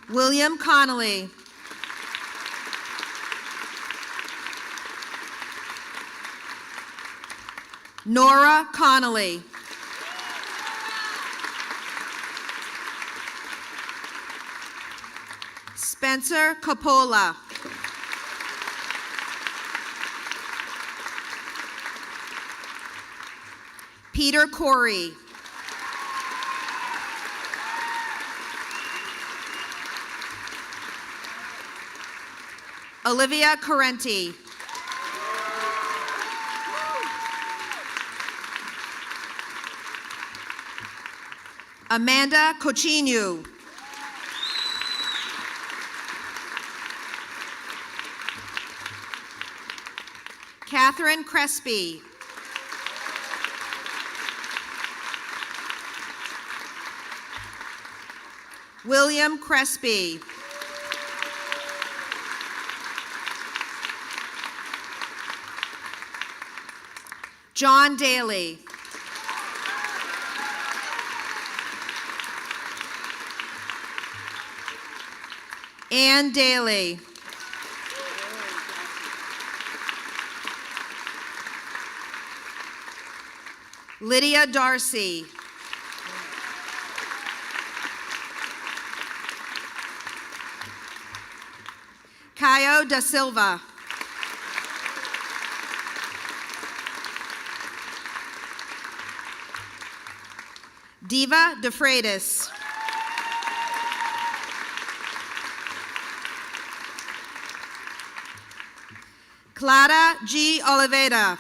William Connolly. Nora Connolly. Spencer Coppola. Peter Corey. Olivia Correnti. Amanda Cochinu. Catherine Crespi. William Crespi. John Daly. Ann Daly. Lydia Darcy. Caio da Silva. Diva De Freitas. Clara G. Oliveira.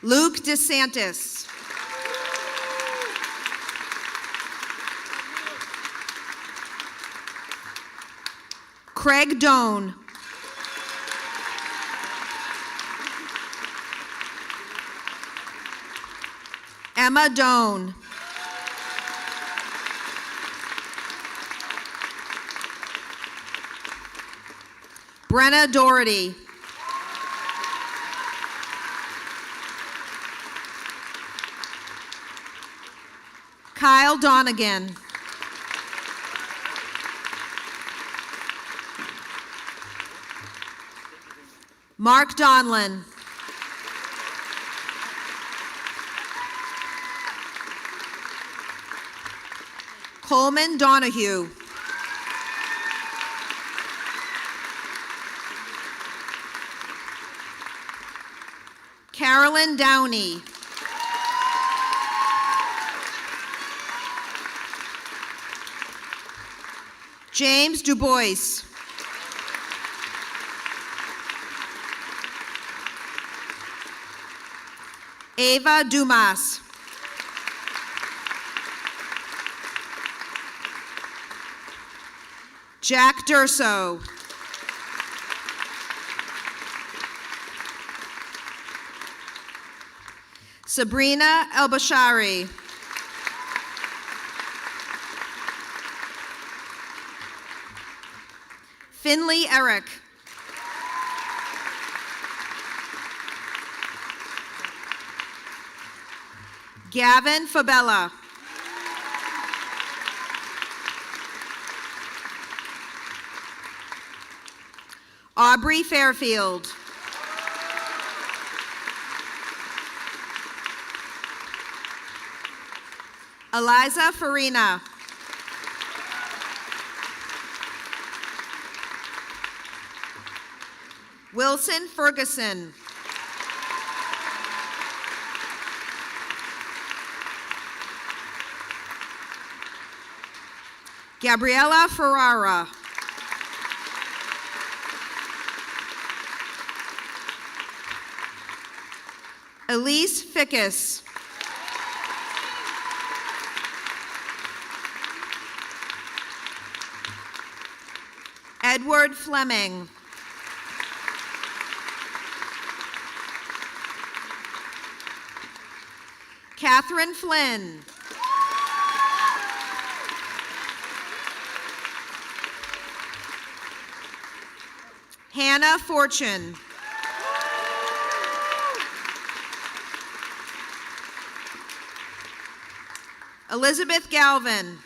Luke DeSantis. Craig Doan. Emma Doan. Brenna Doherty. Kyle Donegan. Mark Donlin. Coleman Donahue. Carolyn Downey. James DuBois. Ava Dumas. Jack Durso. Sabrina Elbashari. Finley Eric. Gavin Fabella. Aubrey Fairfield. Eliza Farina. Wilson Ferguson. Gabriela Ferrara. Elise Fickus. Edward Fleming. Catherine Flynn. Hannah Fortune. Elizabeth Galvin.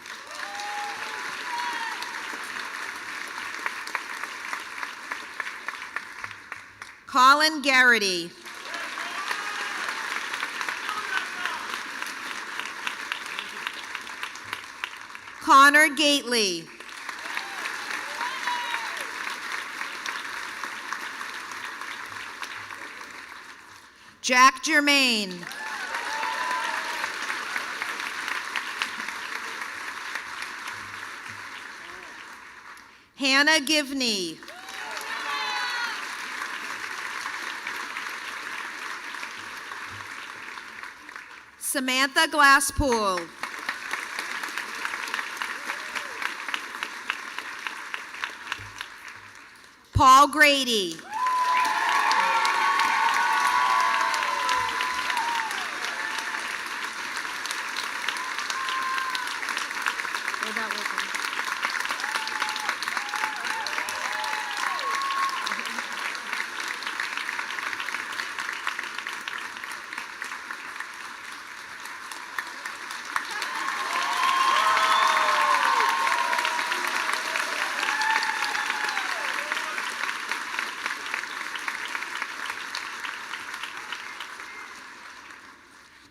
Colin Garrity. Connor Gately. Jack Germain. Hannah Givney. Samantha Glasspool. Paul Grady.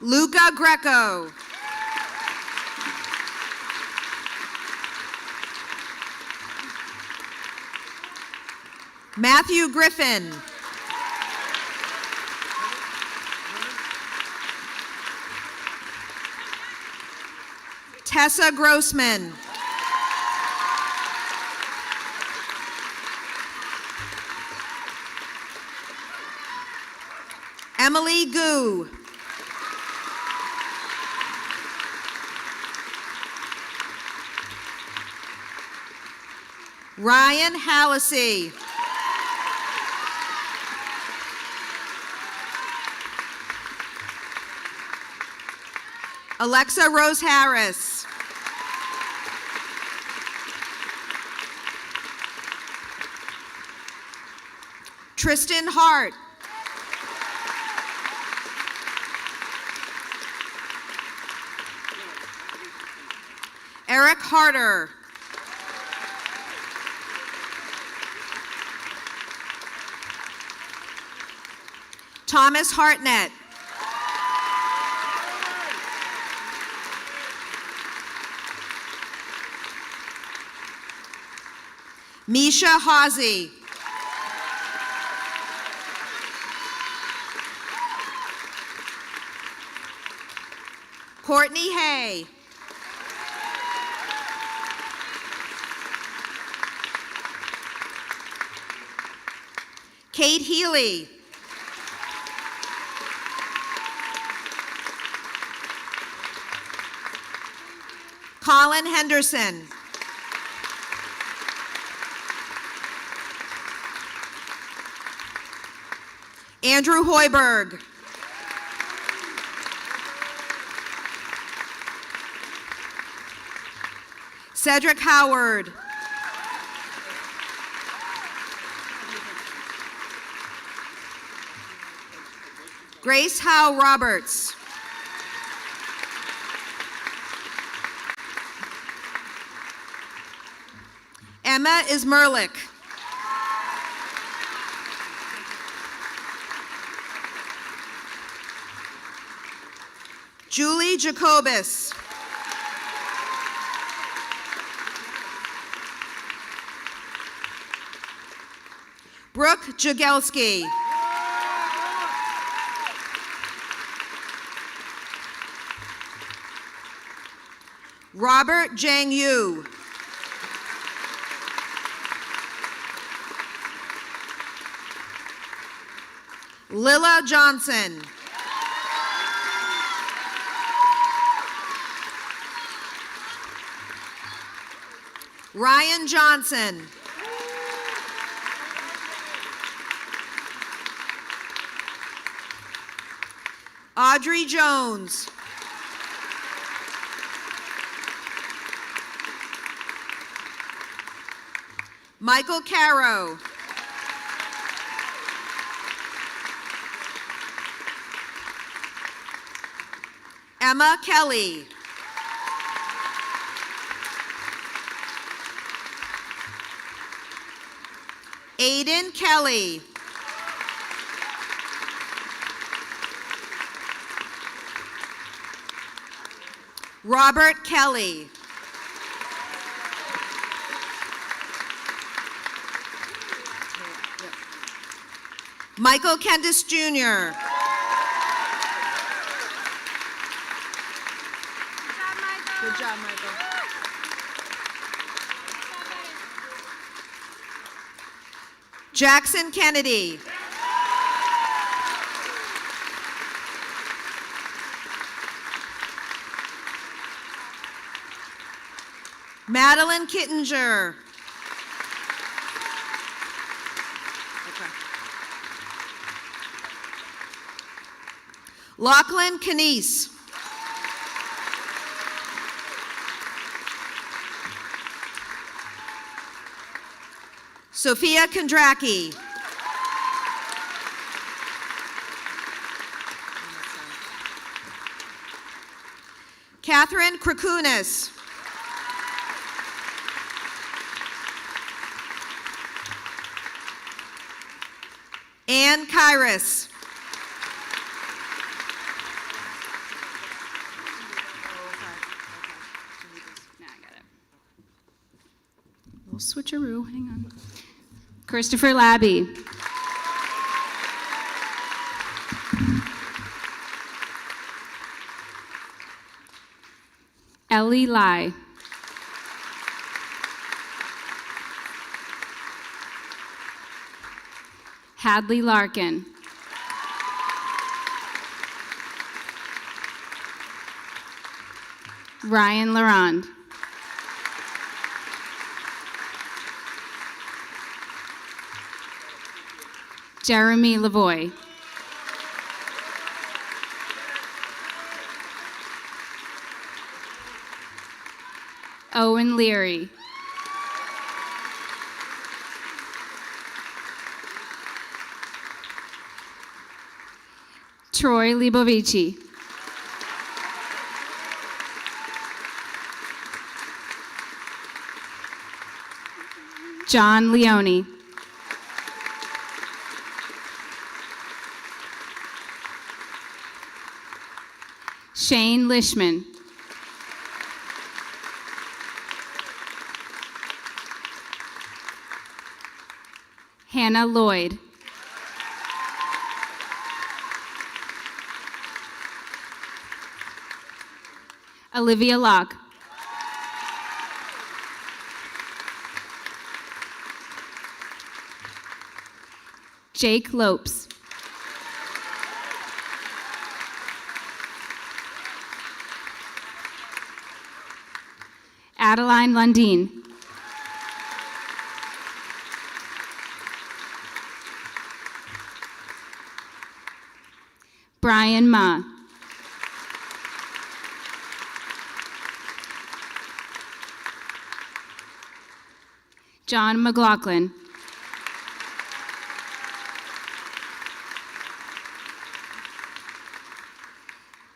Luca Greco. Matthew Griffin. Tessa Grossman. Emily Gu. Ryan Hallisey. Alexa Rose Harris. Tristan Hart. Eric Harder. Thomas Hartnett. Misha Hawsey. Courtney Hay. Kate Healy. Colin Henderson. Andrew Hoiberg. Cedric Howard. Grace Howe Roberts. Emma Ismerlich. Julie Jacobus. Brooke Jagelski. Robert Jang Yu. Lilla Johnson. Ryan Johnson. Audrey Jones. Michael Caro. Emma Kelly. Aiden Kelly. Robert Kelly. Michael Kendis Jr. Good job, Michael. Jackson Kennedy. Madeline Kittinger. Lachlan Canese. Sophia Kondracki. Catherine Krakunis. Ann Kyrus. We'll switcheroo, hang on. Christopher Labby. Ellie Lai. Hadley Larkin. Ryan Larond. Jeremy Lavoie. Owen Leary. Troy Libovici. John Leone. Shane Lishman. Hannah Lloyd. Olivia Locke. Jake Lopes. Adeline Lundeen. Brian Ma. John McLaughlin.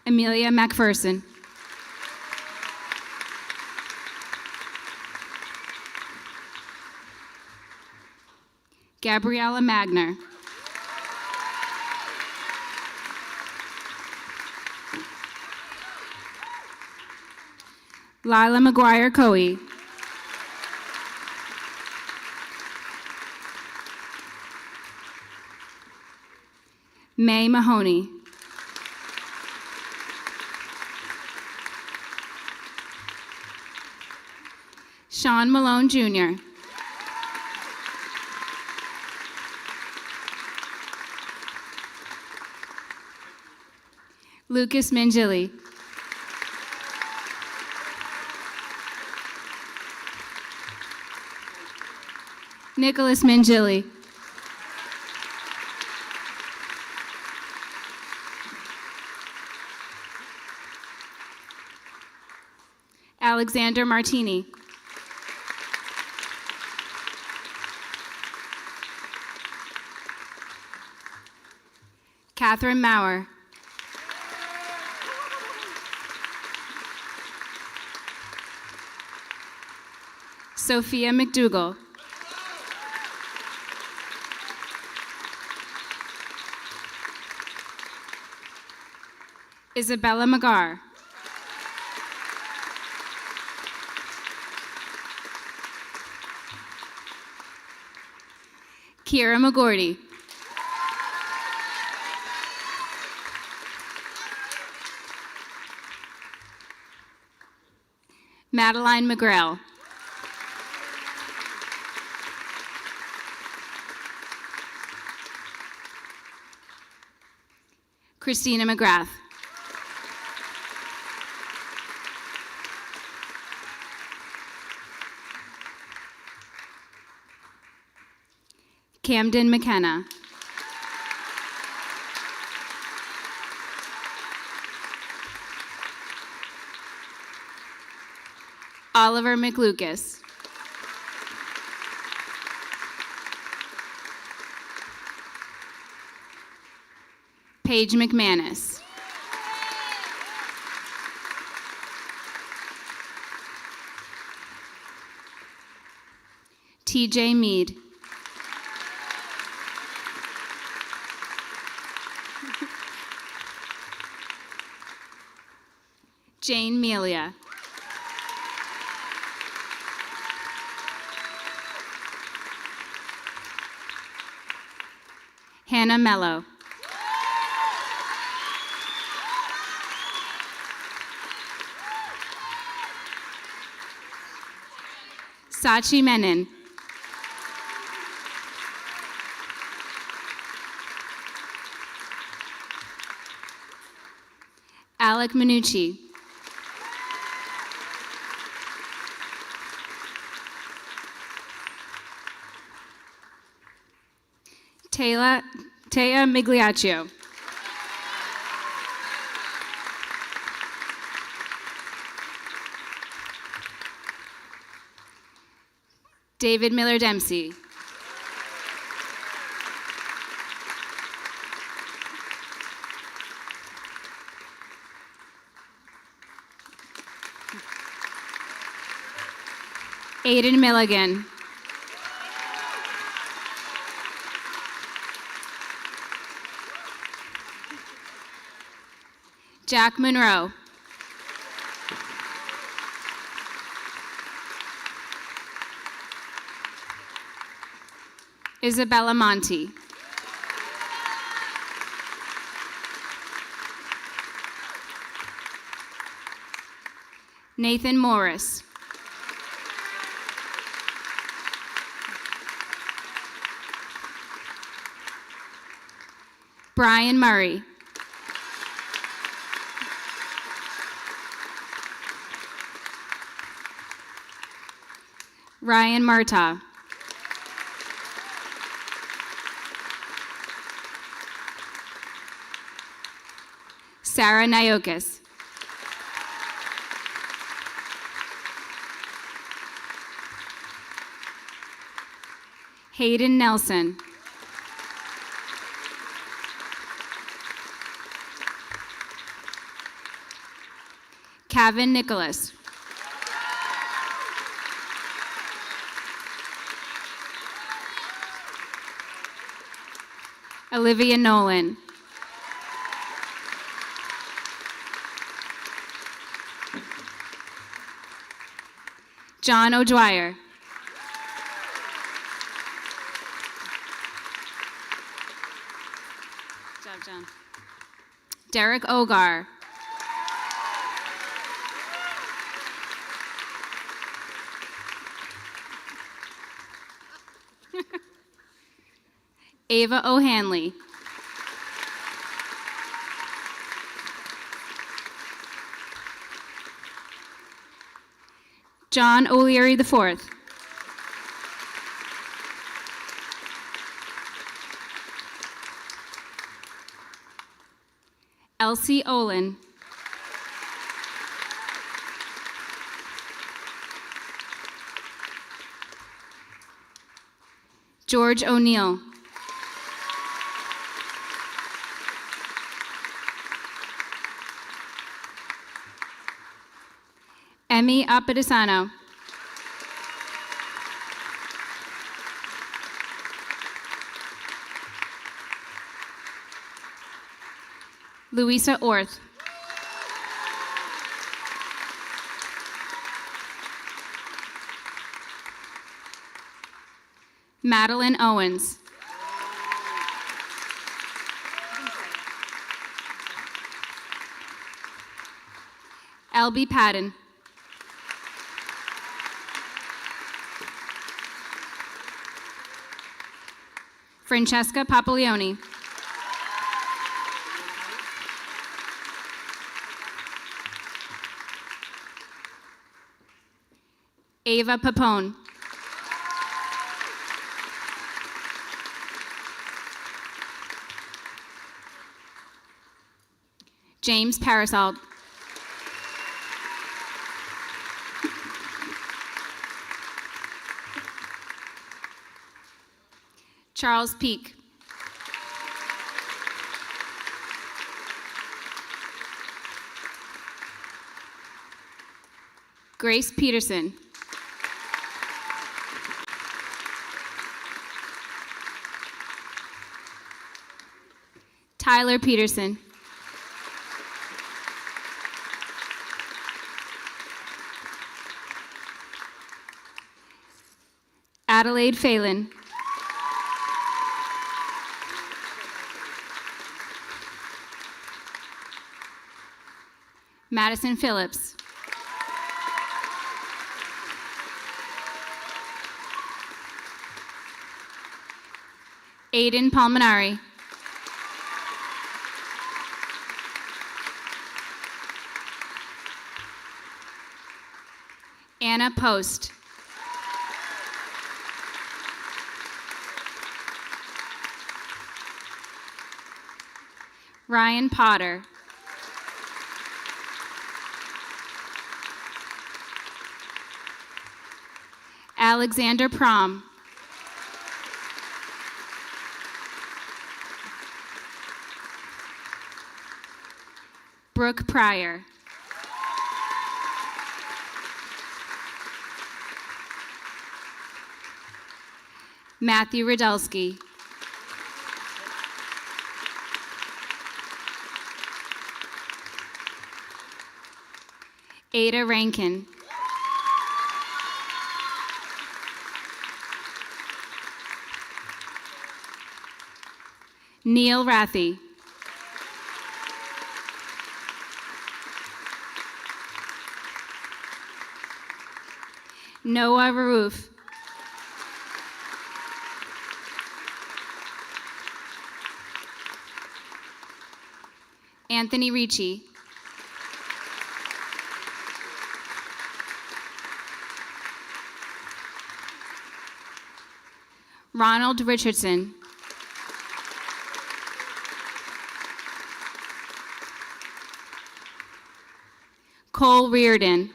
Amelia McPherson. Gabriella Magner. Lila McGuire Coey. May Mahoney. Sean Malone Jr. Lucas Mangili. Nicholas Mangili. Alexander Martini. Catherine Maurer. Sophia McDougall. Isabella McGar. Kira McGordy. Madeline McGrail. Christina McGrath. Camden McKenna. Oliver McLucas. Paige McManus. TJ Mead. Jane Melia. Hannah Mello. Sachi Menon. Alec Minucci. Tea Migliaccio. David Miller Dempsey. Aiden Milligan. Jack Monroe. Isabella Monti. Nathan Morris. Brian Murray. Ryan Marta. Sarah Nyokis. Hayden Nelson. Kevin Nicholas. Olivia Nolan. John O'Dwyer. Good job, John. Derek Ogar. Ava O'Hanley. John O'Leary IV. Elsie Olin. George O'Neill. Emmy Apadisano. Louisa Orth. Madeline Owens. Elby Patton. Francesca Papaglione. Ava Papone. James Parasold. Charles Peak. Grace Peterson. Tyler Peterson. Adelaide Phelan. Madison Phillips. Aiden Palminari. Anna Post. Ryan Potter. Alexander Prom. Brooke Pryor. Matthew Radelsky. Ada Rankin. Neil Rathie. Noah Raouf. Anthony Ricci. Ronald Richardson. Cole Reardon.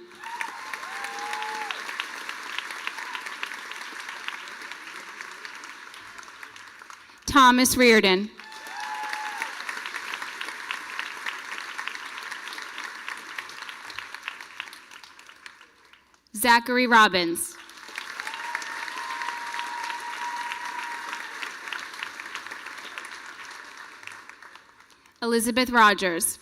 Thomas Reardon. Zachary Robbins. Elizabeth Rogers.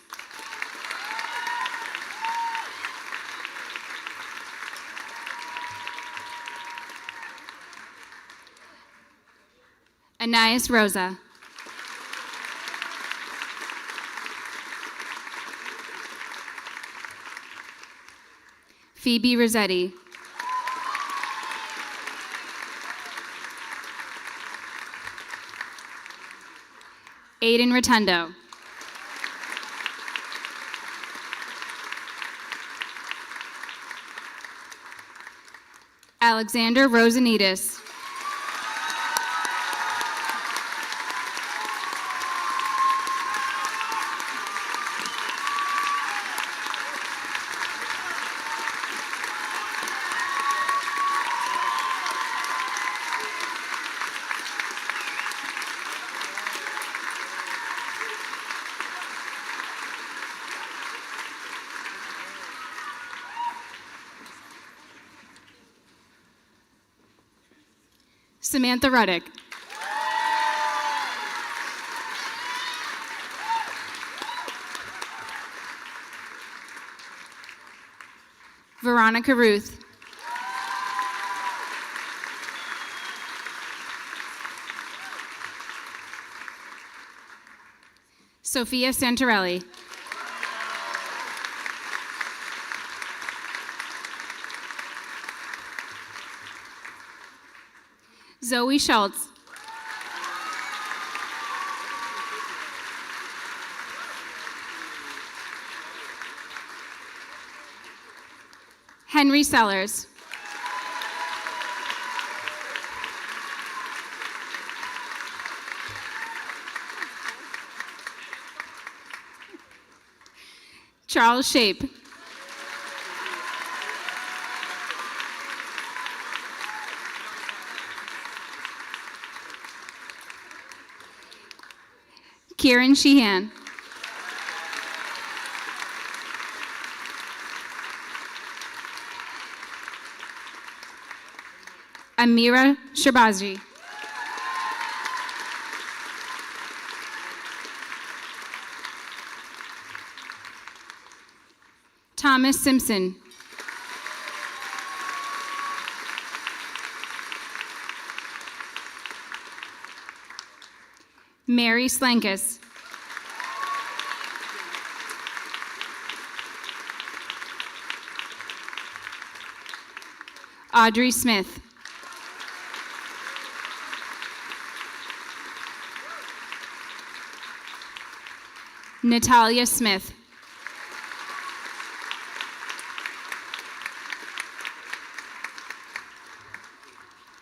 Anais Rosa. Phoebe Rossetti. Aiden Rotundo. Alexander Rosanides. Samantha Ruddick. Veronica Ruth. Sophia Santarelli. Zoe Schultz. Henry Sellers. Charles Shape. Kieran Sheehan. Amira Shabazji. Thomas Simpson. Mary Slankus. Audrey Smith. Natalia Smith.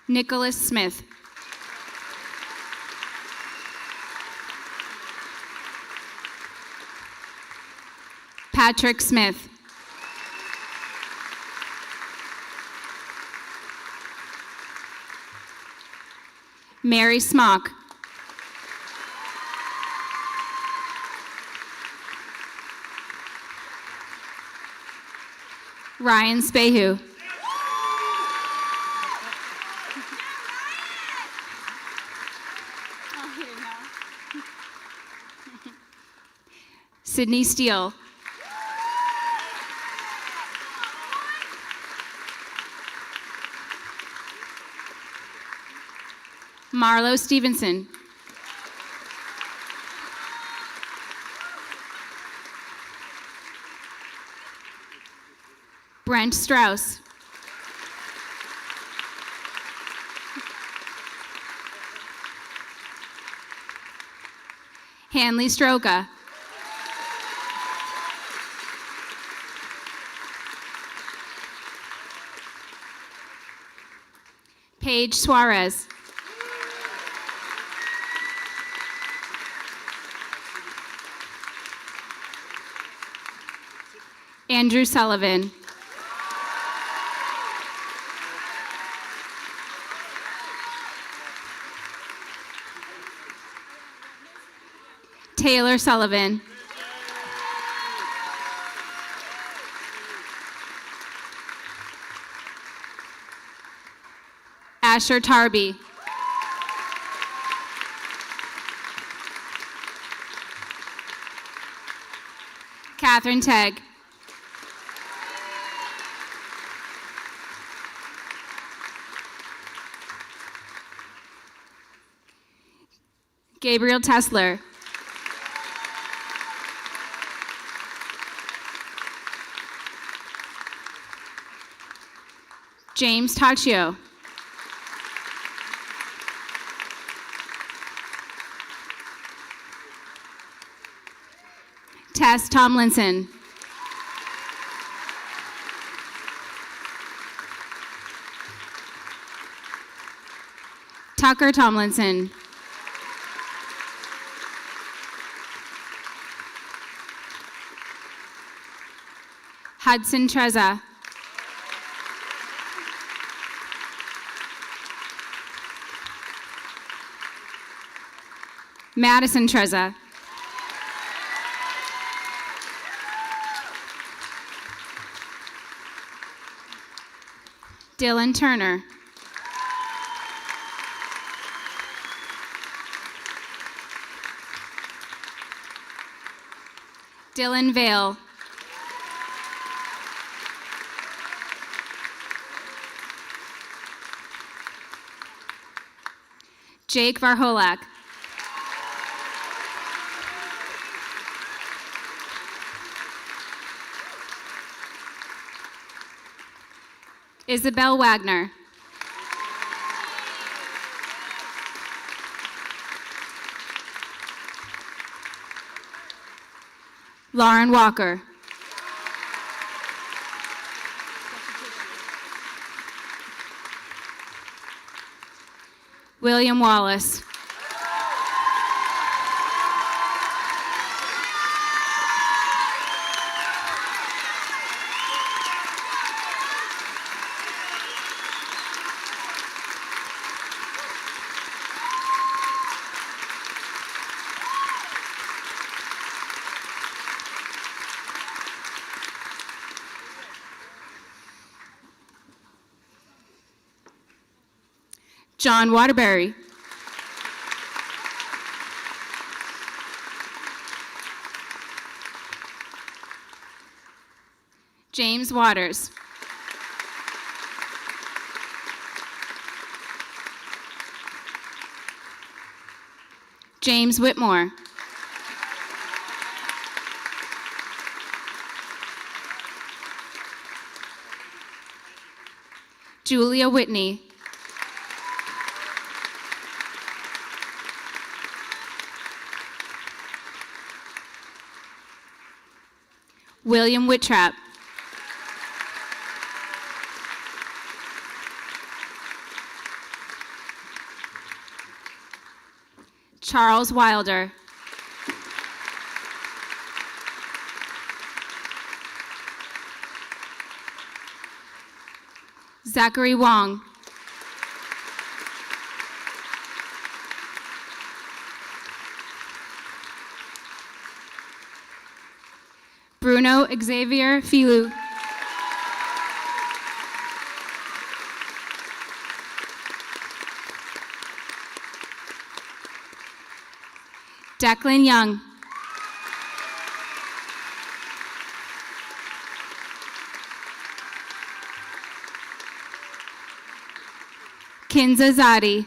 Nicholas Smith. Patrick Smith. Mary Smock. Ryan Spahu. Sydney Steele. Marlo Stevenson. Brent Strauss. Hanley Stroka. Paige Suarez. Andrew Sullivan. Taylor Sullivan. Asher Tarby. Catherine Tegg. Gabriel Tessler. James Taccio. Tess Tomlinson. Tucker Tomlinson. Hudson Treza. Madison Treza. Dylan Turner. Dylan Vale. Jake Varholak. Isabel Wagner. Lauren Walker. William Wallace. John Waterbury. James Waters. James Whitmore. Julia Whitney. William Whittrap. Charles Wilder. Zachary Wong. Bruno Xavier Filou. Declan Young. Kinza Zadi.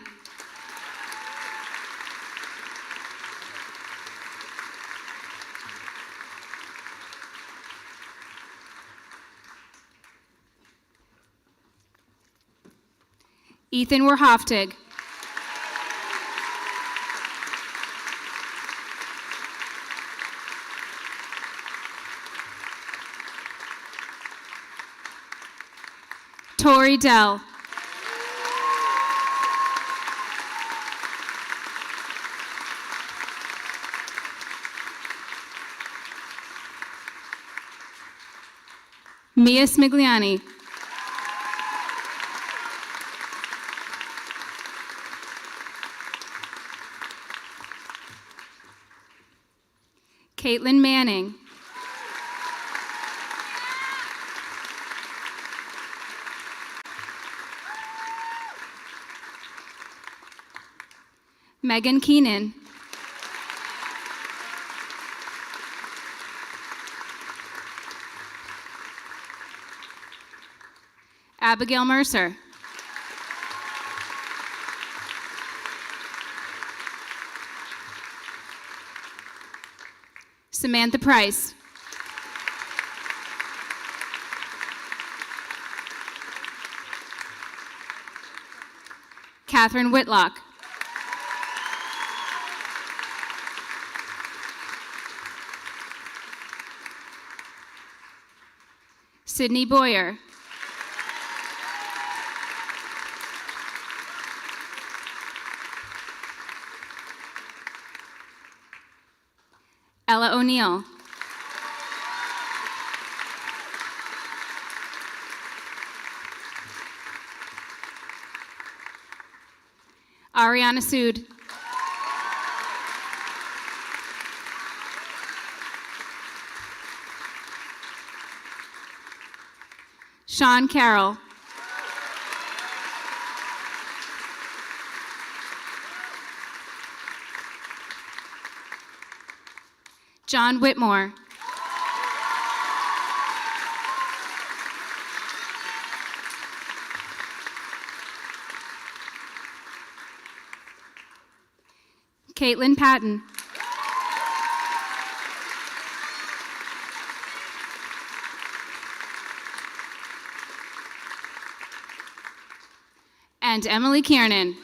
Ethan Werhoftig. Tori Dell. Mia Smigliani. Caitlin Manning. Megan Keenan. Abigail Mercer. Samantha Price. Catherine Whitlock. Sydney Boyer. Ella O'Neill. Ariana Sood. Sean Carroll. John Whitmore. Caitlin Patton. And Emily Kiernan.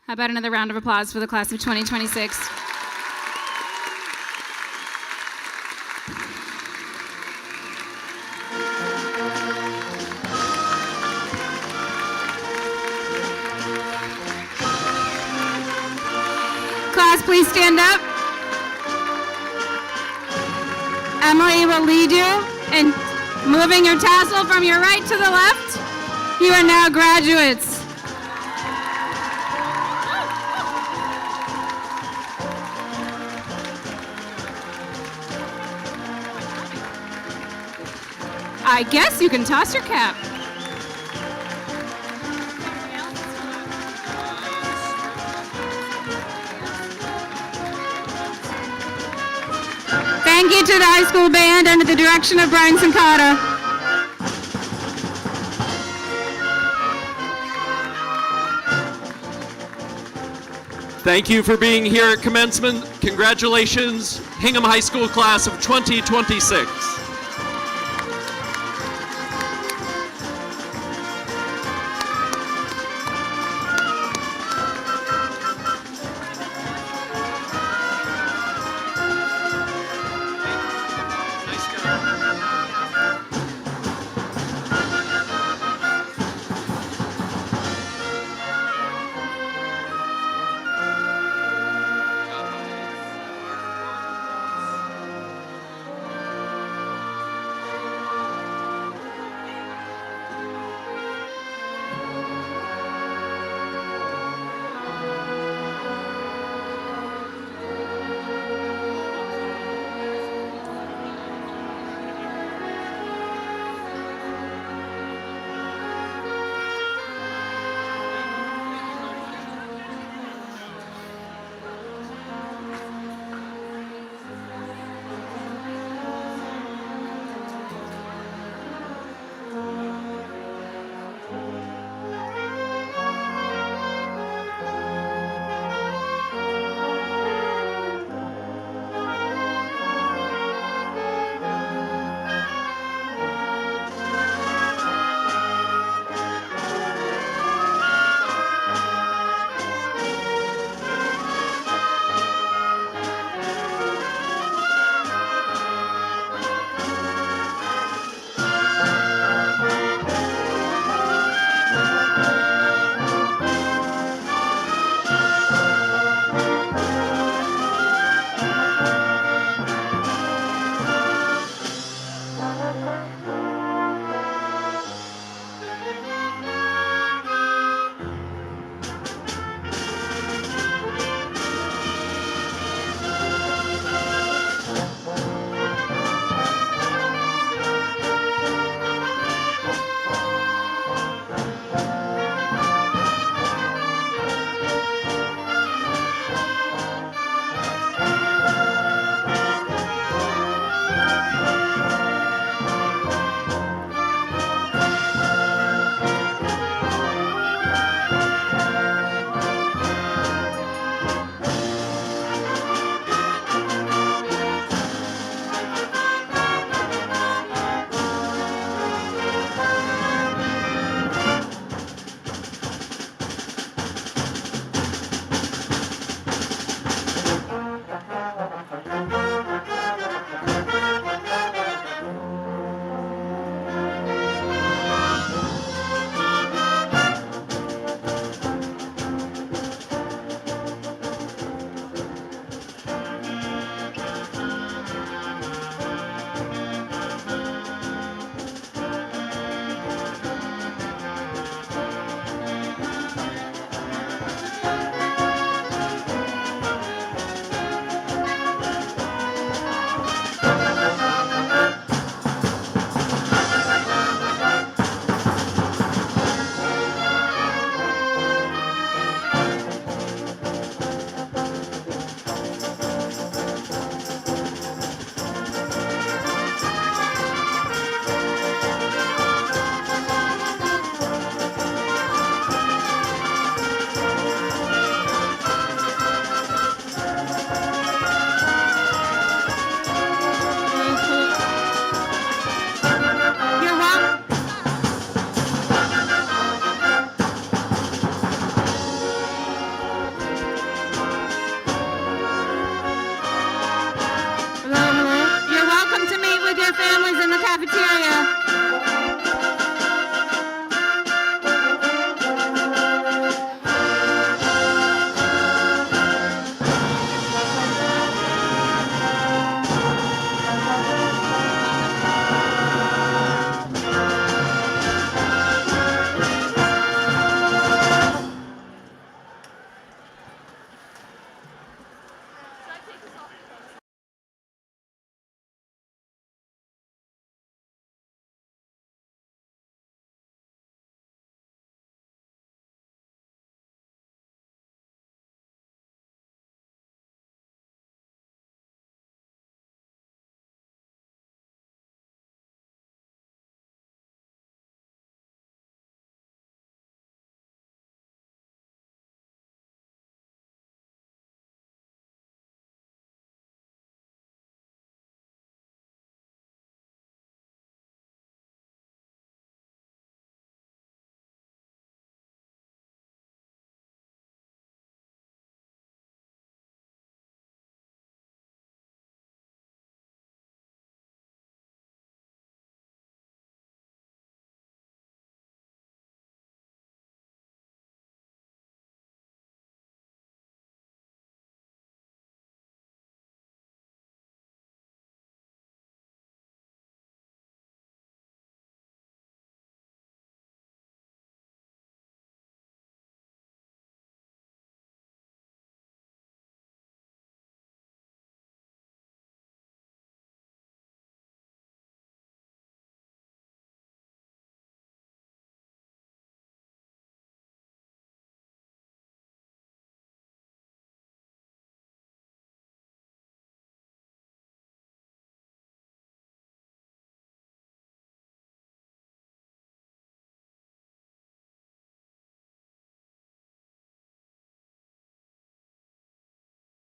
How about another round of applause for the class of 2026? Class, please stand up. Emily will lead you in moving your tassel from your right to the left. You are now graduates. I guess you can toss your cap. Thank you to the high school band under the direction of Brian Sincata. Thank you for being here at commencement. Congratulations, Hingham High School class of 2026.